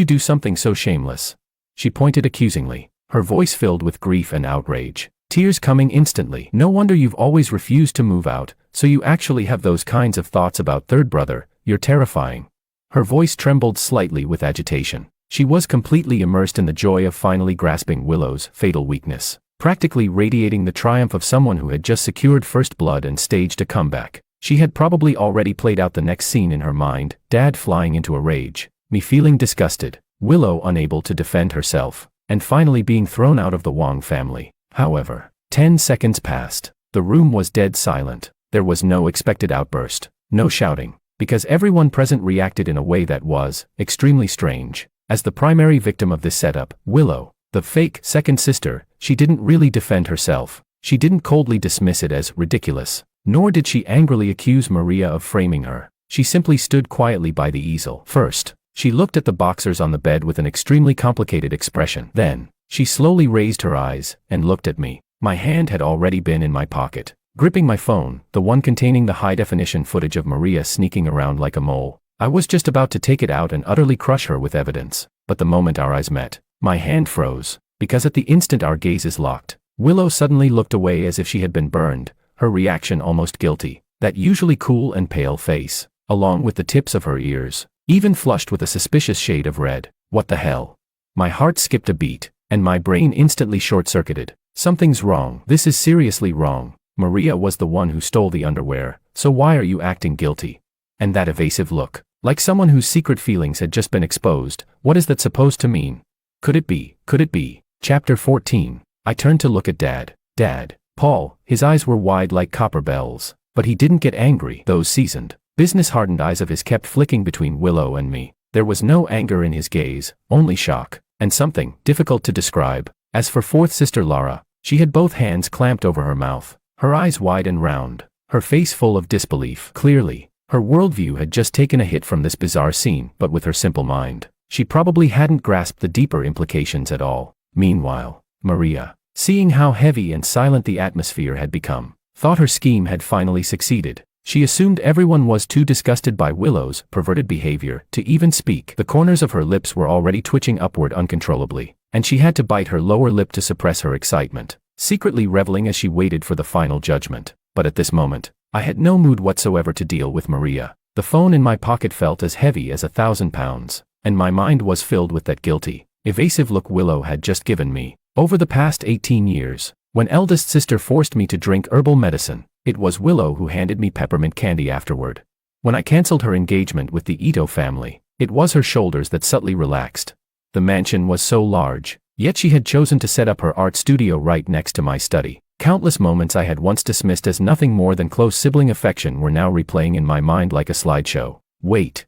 Speaker 1: do something so shameless?" She pointed accusingly, her voice filled with grief and outrage, tears coming instantly. "No wonder you've always refused to move out, So you actually have those kinds of thoughts about third brother, you're terrifying. Her voice trembled slightly with agitation. She was completely immersed in the joy of finally grasping Willow's fatal weakness, practically radiating the triumph of someone who had just secured first blood and staged a comeback. She had probably already played out the next scene in her mind, Dad flying into a rage, me feeling disgusted, Willow unable to defend herself, and finally being thrown out of the Wong family. However, 10 seconds passed. The room was dead silent. There was no expected outburst, no shouting, because everyone present reacted in a way that was extremely strange. As the primary victim of this setup, Willow, the fake second sister, she didn't really defend herself. She didn't coldly dismiss it as ridiculous, nor did she angrily accuse Maria of framing her. She simply stood quietly by the easel. First, she looked at the boxers on the bed with an extremely complicated expression. Then, she slowly raised her eyes and looked at me. My hand had already been in my pocket, gripping my phone, the one containing the high-definition footage of Maria sneaking around like a mole. I was just about to take it out and utterly crush her with evidence, but the moment our eyes met, my hand froze, because at the instant our gazes locked, Willow suddenly looked away as if she had been burned, her reaction almost guilty, that usually cool and pale face, along with the tips of her ears, even flushed with a suspicious shade of red. What the hell? My heart skipped a beat, and my brain instantly short-circuited. Something's wrong. This is seriously wrong. Maria was the one who stole the underwear, so why are you acting guilty? And that evasive look, like someone whose secret feelings had just been exposed, what is that supposed to mean? Could it be? Could it be? Chapter 14. I turned to look at Dad. Dad. Paul, his eyes were wide like copper bells, but he didn't get angry. Those seasoned, business-hardened eyes of his kept flicking between Willow and me. There was no anger in his gaze, only shock, and something difficult to describe. As for fourth sister Lara, she had both hands clamped over her mouth, her eyes wide and round, her face full of disbelief. Clearly, her worldview had just taken a hit from this bizarre scene, but with her simple mind, she probably hadn't grasped the deeper implications at all. Meanwhile, Maria, seeing how heavy and silent the atmosphere had become, thought her scheme had finally succeeded. She assumed everyone was too disgusted by Willow's perverted behavior to even speak. The corners of her lips were already twitching upward uncontrollably, and she had to bite her lower lip to suppress her excitement, secretly reveling as she waited for the final judgment. But at this moment, I had no mood whatsoever to deal with Maria. The phone in my pocket felt as heavy as 1,000 pounds, and my mind was filled with that guilty, evasive look Willow had just given me. Over the past 18 years, when eldest sister forced me to drink herbal medicine, it was Willow who handed me peppermint candy afterward. When I canceled her engagement with the Ito family, it was her shoulders that subtly relaxed. The mansion was so large, yet she had chosen to set up her art studio right next to my study. Countless moments I had once dismissed as nothing more than close sibling affection were now replaying in my mind like a slideshow. Wait.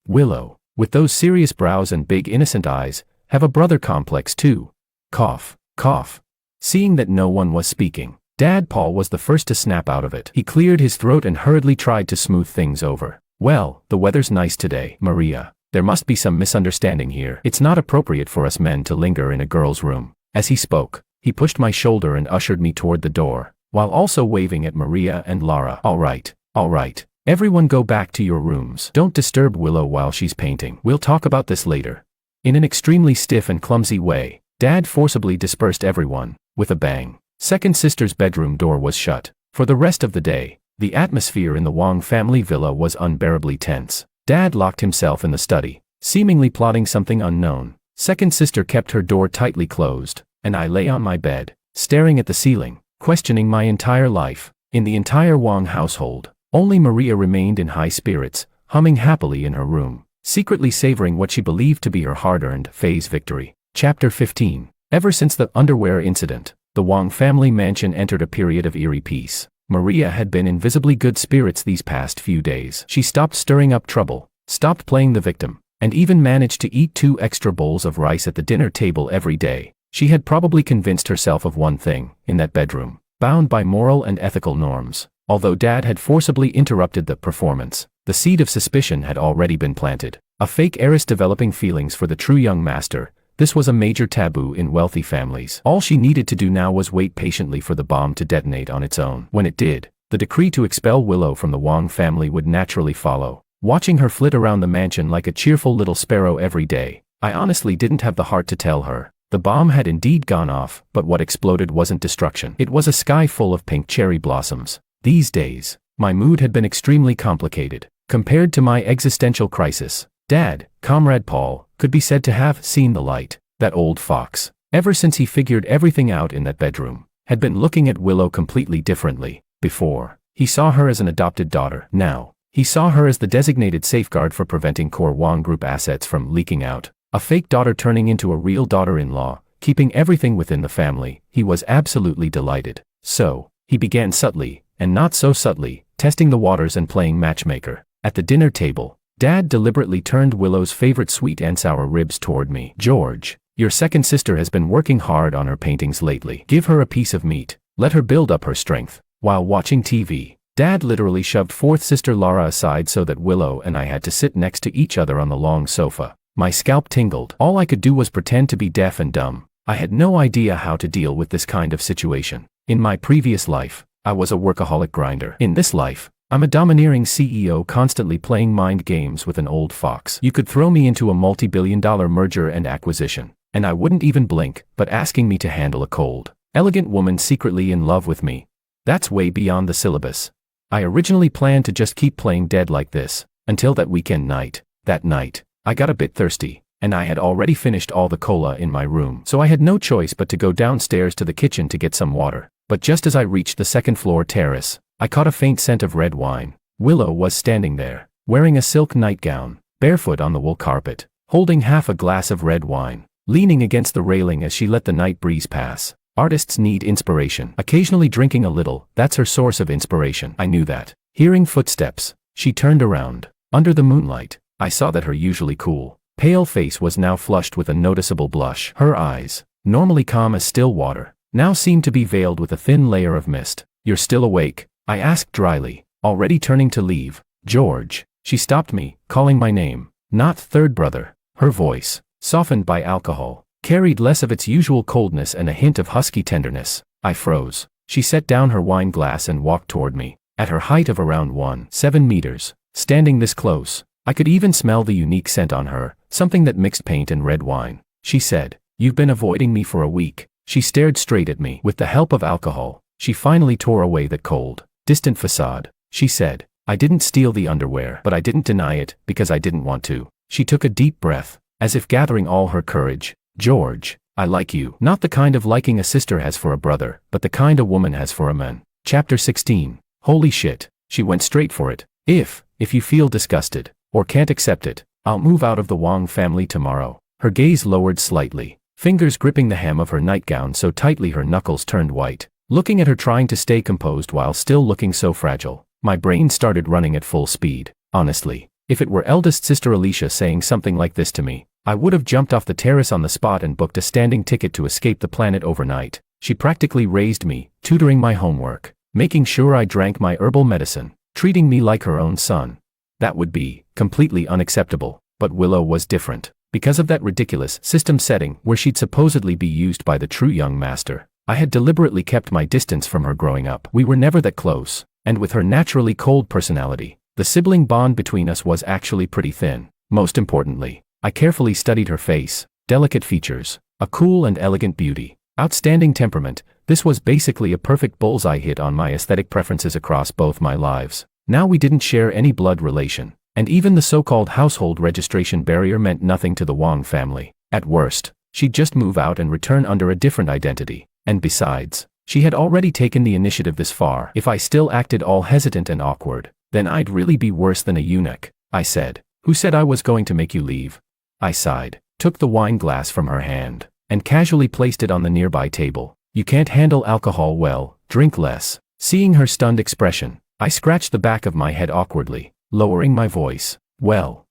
Speaker 1: Willow, with those serious brows and big innocent eyes, have a brother complex too. Cough, cough. Seeing that no one was speaking, Dad Paul was the first to snap out of it. He cleared his throat and hurriedly tried to smooth things over. Well, the weather's nice today, Maria. There must be some misunderstanding here. It's not appropriate for us men to linger in a girl's room. As he spoke, he pushed my shoulder and ushered me toward the door, while also waving at Maria and Lara. All right. Everyone go back to your rooms. Don't disturb Willow while she's painting. We'll talk about this later. In an extremely stiff and clumsy way, Dad forcibly dispersed everyone. With a bang, second sister's bedroom door was shut. For the rest of the day, the atmosphere in the Wong family villa was unbearably tense. Dad locked himself in the study, seemingly plotting something unknown. Second sister kept her door tightly closed, and I lay on my bed, staring at the ceiling, questioning my entire life. In the entire Wong household, only Maria remained in high spirits, humming happily in her room, secretly savoring what she believed to be her hard-earned phase victory. Chapter 15. Ever since the underwear incident, the Wong family mansion entered a period of eerie peace. Maria had been in visibly good spirits these past few days. She stopped stirring up trouble, stopped playing the victim, and even managed to eat 2 extra bowls of rice at the dinner table every day. She had probably convinced herself of one thing: in that bedroom, bound by moral and ethical norms. Although Dad had forcibly interrupted the performance, the seed of suspicion had already been planted. A fake heiress developing feelings for the true young master. This was a major taboo in wealthy families. All she needed to do now was wait patiently for the bomb to detonate on its own. When it did, the decree to expel Willow from the Wong family would naturally follow. Watching her flit around the mansion like a cheerful little sparrow every day, I honestly didn't have the heart to tell her. The bomb had indeed gone off, but what exploded wasn't destruction. It was a sky full of pink cherry blossoms. These days, my mood had been extremely complicated. Compared to my existential crisis, Dad, Comrade Paul, could be said to have seen the light. That old fox, ever since he figured everything out in that bedroom, had been looking at Willow completely differently. Before, he saw her as an adopted daughter. Now, he saw her as the designated safeguard for preventing Core Wong Group assets from leaking out. A fake daughter turning into a real daughter-in-law, keeping everything within the family. He was absolutely delighted. So, he began subtly, and not so subtly, testing the waters and playing matchmaker. At the dinner table, Dad deliberately turned Willow's favorite sweet and sour ribs toward me. "George, your second sister has been working hard on her paintings lately. Give her a piece of meat. Let her build up her strength." While watching TV, Dad literally shoved fourth sister Laura aside so that Willow and I had to sit next to each other on the long sofa. My scalp tingled. All I could do was pretend to be deaf and dumb. I had no idea how to deal with this kind of situation. In my previous life, I was a workaholic grinder. In this life, I'm a domineering CEO constantly playing mind games with an old fox. You could throw me into a multi-billion-dollar merger and acquisition, and I wouldn't even blink, but asking me to handle a cold, elegant woman secretly in love with me, that's way beyond the syllabus. I originally planned to just keep playing dead like this, until that weekend night. That night, I got a bit thirsty, and I had already finished all the cola in my room, so I had no choice but to go downstairs to the kitchen to get some water. But just as I reached the second-floor terrace, I caught a faint scent of red wine. Willow was standing there, wearing a silk nightgown, barefoot on the wool carpet, holding half a glass of red wine, leaning against the railing as she let the night breeze pass. Artists need inspiration. Occasionally drinking a little, that's her source of inspiration. I knew that. Hearing footsteps, she turned around. Under the moonlight, I saw that her usually cool, pale face was now flushed with a noticeable blush. Her eyes, normally calm as still water, now seemed to be veiled with a thin layer of mist. "You're still awake?" I asked dryly, already turning to leave. "George." She stopped me, calling my name. Not third brother. Her voice, softened by alcohol, carried less of its usual coldness and a hint of husky tenderness. I froze. She set down her wine glass and walked toward me. At her height of around 1.7 meters, standing this close, I could even smell the unique scent on her, something that mixed paint and red wine. She said, "You've been avoiding me for a week." She stared straight at me. With the help of alcohol, she finally tore away that cold, distant facade. She said, "I didn't steal the underwear, but I didn't deny it, because I didn't want to." She took a deep breath, as if gathering all her courage. "George, I like you. Not the kind of liking a sister has for a brother, but the kind a woman has for a man." Chapter 16. Holy shit. She went straight for it. If you feel disgusted, or can't accept it, I'll move out of the Wong family tomorrow." Her gaze lowered slightly, fingers gripping the hem of her nightgown so tightly her knuckles turned white. Looking at her trying to stay composed while still looking so fragile, my brain started running at full speed. Honestly, if it were eldest sister Alicia saying something like this to me, I would have jumped off the terrace on the spot and booked a standing ticket to escape the planet overnight. She practically raised me, tutoring my homework, making sure I drank my herbal medicine, treating me like her own son. That would be completely unacceptable. But Willow was different. Because of that ridiculous system setting where she'd supposedly be used by the true young master, I had deliberately kept my distance from her growing up. We were never that close, and with her naturally cold personality, the sibling bond between us was actually pretty thin. Most importantly, I carefully studied her face, delicate features, a cool and elegant beauty, outstanding temperament. This was basically a perfect bullseye hit on my aesthetic preferences across both my lives. Now we didn't share any blood relation, and even the so-called household registration barrier meant nothing to the Wong family. At worst, she'd just move out and return under a different identity. And besides, she had already taken the initiative this far. If I still acted all hesitant and awkward, then I'd really be worse than a eunuch. I said, "Who said I was going to make you leave?" I sighed, took the wine glass from her hand, and casually placed it on the nearby table. "You can't handle alcohol well, drink less." Seeing her stunned expression, I scratched the back of my head awkwardly, lowering my voice. "Well,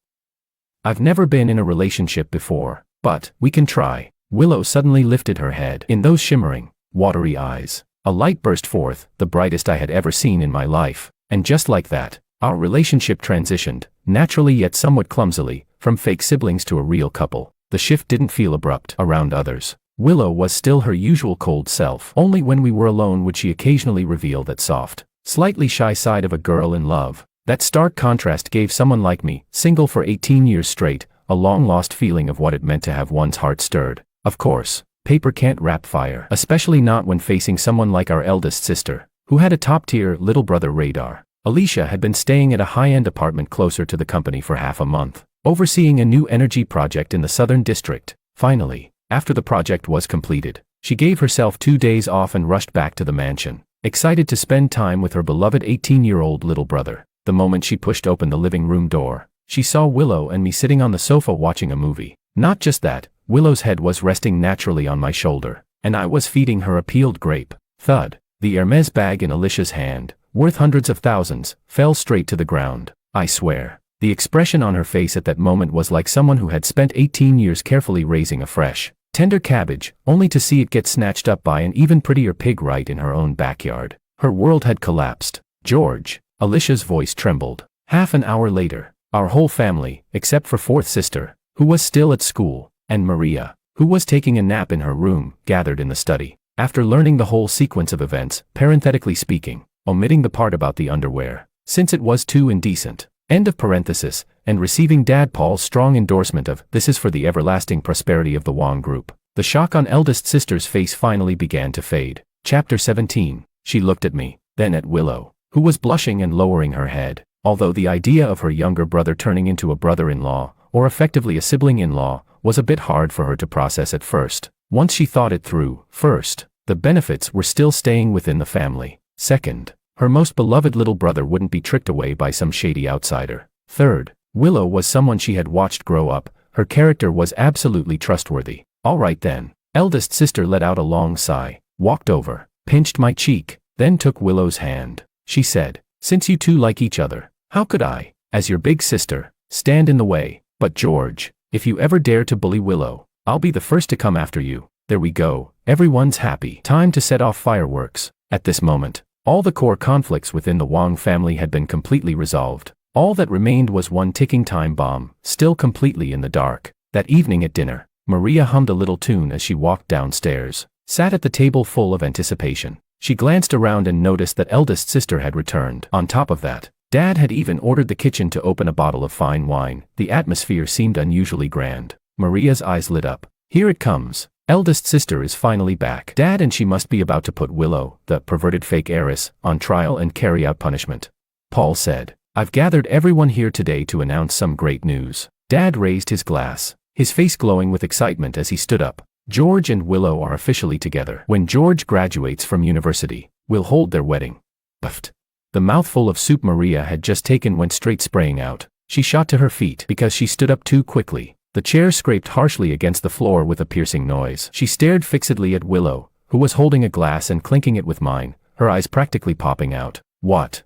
Speaker 1: I've never been in a relationship before, but we can try." Willow suddenly lifted her head. In those shimmering, watery eyes, a light burst forth, the brightest I had ever seen in my life. And just like that, our relationship transitioned, naturally yet somewhat clumsily, from fake siblings to a real couple. The shift didn't feel abrupt. Around others, Willow was still her usual cold self. Only when we were alone would she occasionally reveal that soft, slightly shy side of a girl in love. That stark contrast gave someone like me, single for 18 years straight, a long-lost feeling of what it meant to have one's heart stirred. Of course, paper can't wrap fire, especially not when facing someone like our eldest sister. who had a top-tier little brother radar. Alicia had been staying at a high-end apartment closer to the company for half a month, overseeing a new energy project in the Southern District. Finally, after the project was completed, she gave herself 2 days off and rushed back to the mansion, excited to spend time with her beloved 18-year-old little brother. The moment she pushed open the living room door, she saw Willow and me sitting on the sofa watching a movie. Not just that, Willow's head was resting naturally on my shoulder, and I was feeding her a peeled grape. Thud. The Hermes bag in Alicia's hand, worth hundreds of thousands, fell straight to the ground. I swear, the expression on her face at that moment was like someone who had spent 18 years carefully raising a fresh, tender cabbage, only to see it get snatched up by an even prettier pig right in her own backyard. Her world had collapsed. George. Alicia's voice trembled. Half an hour later, our whole family, except for fourth sister, who was still at school, and Maria, who was taking a nap in her room, gathered in the study. After learning the whole sequence of events, parenthetically speaking, omitting the part about the underwear, since it was too indecent, end of parenthesis, and receiving Dad Paul's strong endorsement of, "This is for the everlasting prosperity of the Wong Group," the shock on eldest sister's face finally began to fade. Chapter 17. She looked at me, then at Willow, who was blushing and lowering her head. Although the idea of her younger brother turning into a brother-in-law, or effectively a sibling-in-law, was a bit hard for her to process at first. Once she thought it through, first, the benefits were still staying within the family. Second, her most beloved little brother wouldn't be tricked away by some shady outsider. Third, Willow was someone she had watched grow up. Her character was absolutely trustworthy. All right then. Eldest sister let out a long sigh, walked over, pinched my cheek, then took Willow's hand. She said, "Since you two like each other, how could I, as your big sister, stand in the way? But George, if you ever dare to bully Willow, I'll be the first to come after you." There we go. Everyone's happy. Time to set off fireworks. At this moment, all the core conflicts within the Wong family had been completely resolved. All that remained was one ticking time bomb, still completely in the dark. That evening at dinner, Maria hummed a little tune as she walked downstairs, sat at the table full of anticipation. She glanced around and noticed that eldest sister had returned. On top of that, Dad had even ordered the kitchen to open a bottle of fine wine. The atmosphere seemed unusually grand. Maria's eyes lit up. Here it comes. Eldest sister is finally back. Dad and she must be about to put Willow, the perverted fake heiress, on trial and carry out punishment. Paul said, "I've gathered everyone here today to announce some great news." Dad raised his glass, his face glowing with excitement as he stood up. "George and Willow are officially together. When George graduates from university, we'll hold their wedding." Puffed. The mouthful of soup Maria had just taken went straight spraying out. She shot to her feet because she stood up too quickly. The chair scraped harshly against the floor with a piercing noise. She stared fixedly at Willow, who was holding a glass and clinking it with mine, her eyes practically popping out. What?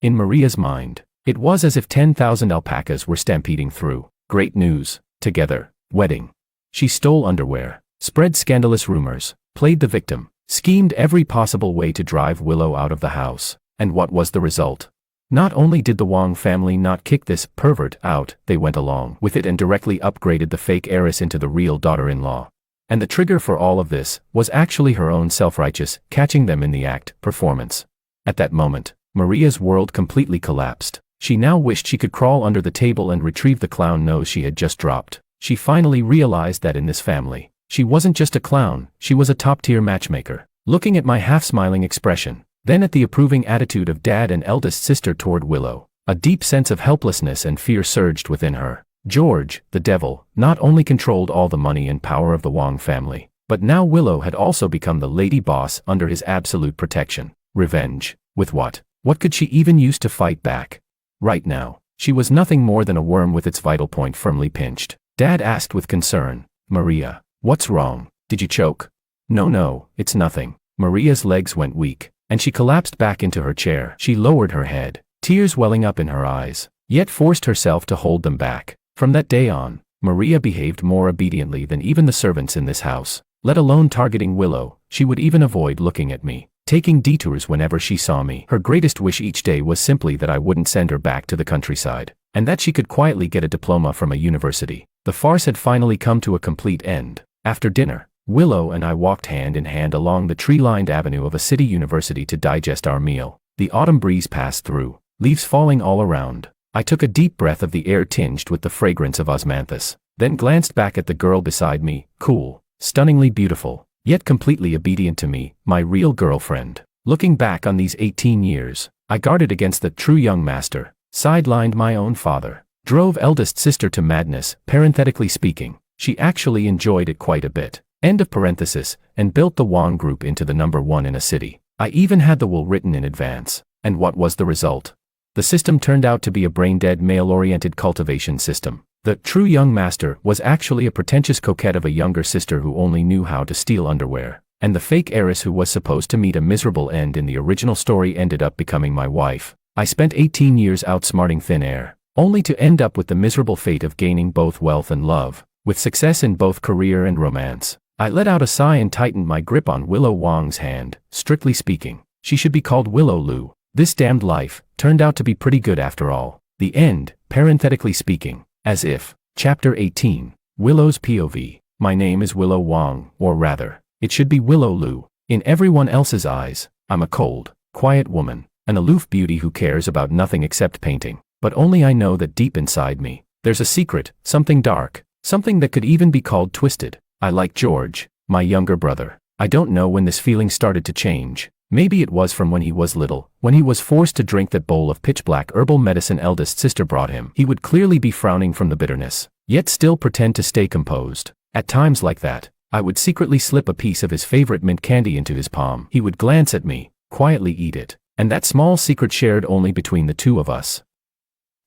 Speaker 1: In Maria's mind, it was as if 10,000 alpacas were stampeding through. Great news. Together. Wedding. She stole underwear, spread scandalous rumors, played the victim, schemed every possible way to drive Willow out of the house. And what was the result? Not only did the Wong family not kick this pervert out, they went along with it and directly upgraded the fake heiress into the real daughter-in-law. And the trigger for all of this was actually her own self-righteous, catching them in the act, performance. At that moment, Maria's world completely collapsed. She now wished she could crawl under the table and retrieve the clown nose she had just dropped. She finally realized that in this family, she wasn't just a clown, she was a top-tier matchmaker. Looking at my half-smiling expression, then at the approving attitude of Dad and eldest sister toward Willow, a deep sense of helplessness and fear surged within her. George, the devil, not only controlled all the money and power of the Wong family, but now Willow had also become the lady boss under his absolute protection. Revenge. With what? What could she even use to fight back? Right now, she was nothing more than a worm with its vital point firmly pinched. Dad asked with concern, "Maria, what's wrong? Did you choke?" No, it's nothing." Maria's legs went weak, and she collapsed back into her chair. She lowered her head, tears welling up in her eyes, yet forced herself to hold them back. From that day on, Maria behaved more obediently than even the servants in this house. Let alone targeting Willow, she would even avoid looking at me, taking detours whenever she saw me. Her greatest wish each day was simply that I wouldn't send her back to the countryside, and that she could quietly get a diploma from a university. The farce had finally come to a complete end. After dinner, Willow and I walked hand in hand along the tree-lined avenue of a city university to digest our meal. The autumn breeze passed through, leaves falling all around. I took a deep breath of the air tinged with the fragrance of osmanthus, then glanced back at the girl beside me, cool, stunningly beautiful, yet completely obedient to me, my real girlfriend. Looking back on these 18 years, I guarded against the true young master, sidelined my own father, drove eldest sister to madness, parenthetically speaking. She actually enjoyed it quite a bit. End of parenthesis, and built the Wang Group into the #1 in a city. I even had the will written in advance. And what was the result? The system turned out to be a brain-dead male-oriented cultivation system. The true young master was actually a pretentious coquette of a younger sister who only knew how to steal underwear. And the fake heiress who was supposed to meet a miserable end in the original story ended up becoming my wife. I spent 18 years outsmarting thin air, only to end up with the miserable fate of gaining both wealth and love, with success in both career and romance. I let out a sigh and tightened my grip on Willow Wang's hand. Strictly speaking, she should be called Willow Lu. This damned life turned out to be pretty good after all. The end, parenthetically speaking, as if. Chapter 18, Willow's POV. My name is Willow Wang, or rather, it should be Willow Lu. In everyone else's eyes, I'm a cold, quiet woman, an aloof beauty who cares about nothing except painting. But only I know that deep inside me, there's a secret, something dark, something that could even be called twisted. I like George, my younger brother. I don't know when this feeling started to change. Maybe it was from when he was little, when he was forced to drink that bowl of pitch-black herbal medicine eldest sister brought him. He would clearly be frowning from the bitterness, yet still pretend to stay composed. At times like that, I would secretly slip a piece of his favorite mint candy into his palm. He would glance at me, quietly eat it, and that small secret shared only between the two of us.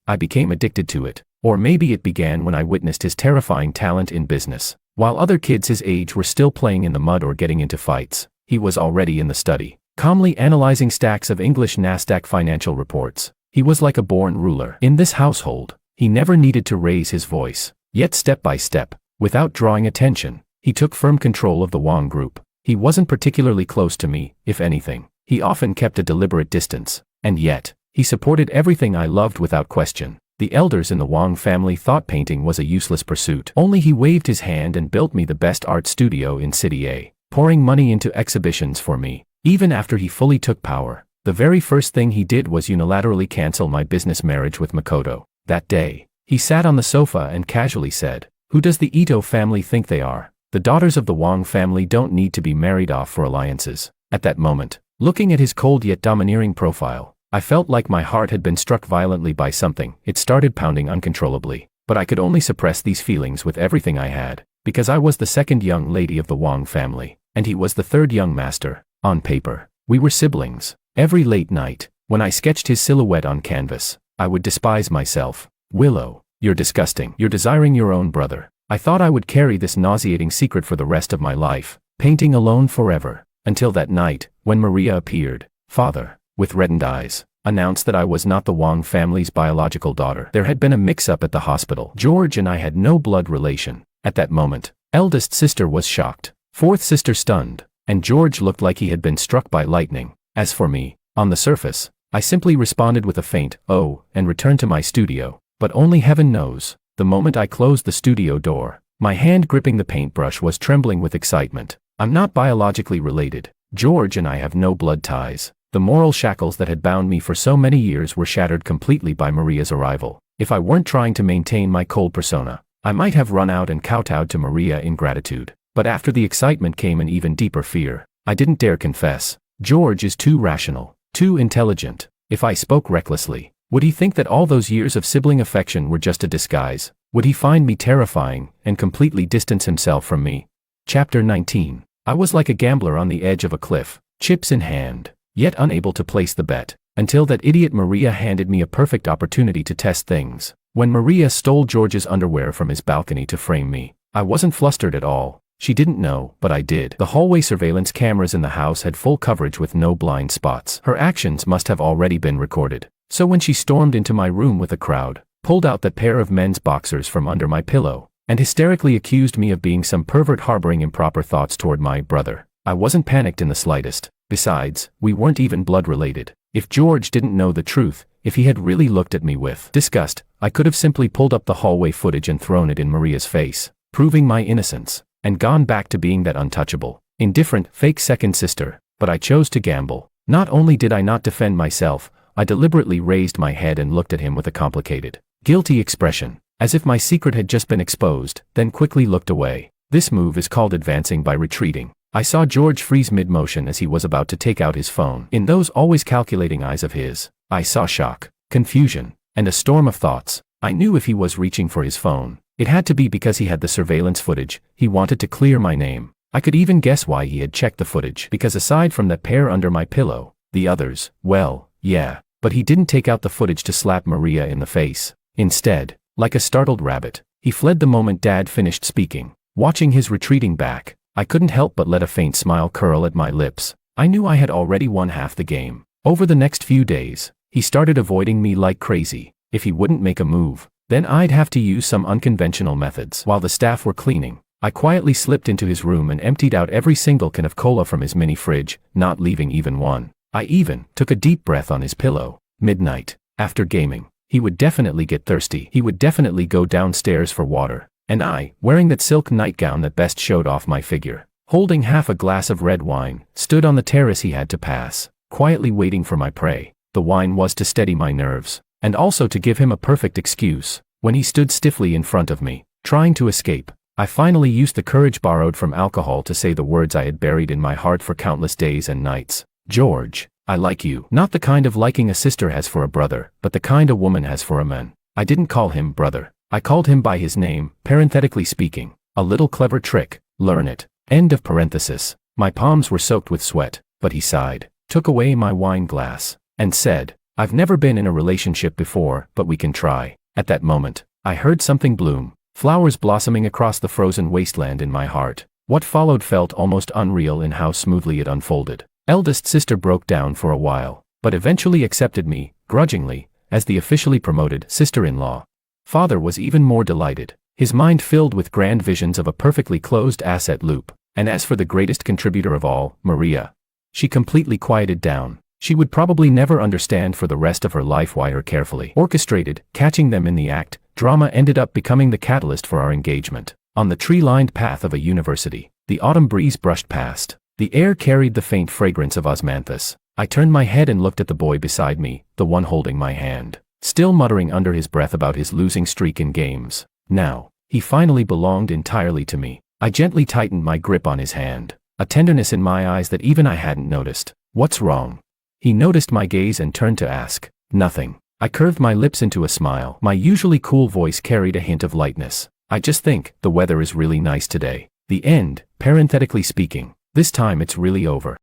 Speaker 1: I became addicted to it, or maybe it began when I witnessed his terrifying talent in business. While other kids his age were still playing in the mud or getting into fights, he was already in the study, calmly analyzing stacks of English NASDAQ financial reports. He was like a born ruler. In this household, he never needed to raise his voice. Yet step by step, without drawing attention, he took firm control of the Wang Group. He wasn't particularly close to me, if anything. He often kept a deliberate distance. And yet, he supported everything I loved without question. The elders in the Wang family thought painting was a useless pursuit. Only he waved his hand and built me the best art studio in City A, pouring money into exhibitions for me. Even after he fully took power, the very first thing he did was unilaterally cancel my business marriage with Makoto. That day, he sat on the sofa and casually said, "Who does the Ito family think they are? The daughters of the Wang family don't need to be married off for alliances." At that moment, looking at his cold yet domineering profile, I felt like my heart had been struck violently by something. It started pounding uncontrollably, but I could only suppress these feelings with everything I had, because I was the second young lady of the Wang family, and he was the third young master. On paper, we were siblings. Every late night, when I sketched his silhouette on canvas, I would despise myself. "Willow, you're disgusting. You're desiring your own brother." I thought I would carry this nauseating secret for the rest of my life, painting alone forever, until that night, when Maria appeared. Father, with reddened eyes, announced that I was not the Wang family's biological daughter. There had been a mix-up at the hospital. George and I had no blood relation. At that moment, eldest sister was shocked, fourth sister stunned, and George looked like he had been struck by lightning. As for me, on the surface, I simply responded with a faint, "Oh," and returned to my studio. But only heaven knows, the moment I closed the studio door, my hand gripping the paintbrush was trembling with excitement. I'm not biologically related. George and I have no blood ties. The moral shackles that had bound me for so many years were shattered completely by Maria's arrival. If I weren't trying to maintain my cold persona, I might have run out and kowtowed to Maria in gratitude. But after the excitement came an even deeper fear. I didn't dare confess. George is too rational, too intelligent. If I spoke recklessly, would he think that all those years of sibling affection were just a disguise? Would he find me terrifying and completely distance himself from me? Chapter 19. I was like a gambler on the edge of a cliff, chips in hand, yet unable to place the bet, until that idiot Maria handed me a perfect opportunity to test things. When Maria stole George's underwear from his balcony to frame me, I wasn't flustered at all. She didn't know, but I did. The hallway surveillance cameras in the house had full coverage with no blind spots. Her actions must have already been recorded. So when she stormed into my room with a crowd, pulled out that pair of men's boxers from under my pillow, and hysterically accused me of being some pervert harboring improper thoughts toward my brother, I wasn't panicked in the slightest. Besides, we weren't even blood related. If George didn't know the truth, if he had really looked at me with disgust, I could have simply pulled up the hallway footage and thrown it in Maria's face, proving my innocence, and gone back to being that untouchable, indifferent, fake second sister. But I chose to gamble. Not only did I not defend myself, I deliberately raised my head and looked at him with a complicated, guilty expression, as if my secret had just been exposed, then quickly looked away. This move is called advancing by retreating. I saw George freeze mid-motion as he was about to take out his phone. In those always calculating eyes of his, I saw shock, confusion, and a storm of thoughts. I knew if he was reaching for his phone, it had to be because he had the surveillance footage. He wanted to clear my name. I could even guess why he had checked the footage, because aside from that pair under my pillow, the others, well, yeah. But he didn't take out the footage to slap Maria in the face. Instead, like a startled rabbit, he fled the moment Dad finished speaking. Watching his retreating back, I couldn't help but let a faint smile curl at my lips. I knew I had already won half the game. Over the next few days, he started avoiding me like crazy. If he wouldn't make a move, then I'd have to use some unconventional methods. While the staff were cleaning, I quietly slipped into his room and emptied out every single can of cola from his mini fridge, not leaving even one. I even took a deep breath on his pillow. Midnight. After gaming, he would definitely get thirsty. He would definitely go downstairs for water. And I, wearing that silk nightgown that best showed off my figure, holding half a glass of red wine, stood on the terrace he had to pass, quietly waiting for my prey. The wine was to steady my nerves, and also to give him a perfect excuse. When he stood stiffly in front of me, trying to escape, I finally used the courage borrowed from alcohol to say the words I had buried in my heart for countless days and nights. George, I like you. Not the kind of liking a sister has for a brother, but the kind a woman has for a man. I didn't call him brother. I called him by his name, parenthetically speaking. A little clever trick. Learn it. End of parenthesis. My palms were soaked with sweat, but he sighed, took away my wine glass, and said, I've never been in a relationship before, but we can try. At that moment, I heard something bloom, flowers blossoming across the frozen wasteland in my heart. What followed felt almost unreal in how smoothly it unfolded. Eldest sister broke down for a while, but eventually accepted me, grudgingly, as the officially promoted sister-in-law. Father was even more delighted, his mind filled with grand visions of a perfectly closed asset loop. And as for the greatest contributor of all, Maria, she completely quieted down. She would probably never understand for the rest of her life why her carefully orchestrated, catching them in the act, drama ended up becoming the catalyst for our engagement. On the tree-lined path of a university, the autumn breeze brushed past. The air carried the faint fragrance of osmanthus. I turned my head and looked at the boy beside me, the one holding my hand, still muttering under his breath about his losing streak in games. Now, he finally belonged entirely to me. I gently tightened my grip on his hand, a tenderness in my eyes that even I hadn't noticed. What's wrong? He noticed my gaze and turned to ask. Nothing. I curved my lips into a smile. My usually cool voice carried a hint of lightness. I just think the weather is really nice today. The end, parenthetically speaking. This time it's really over.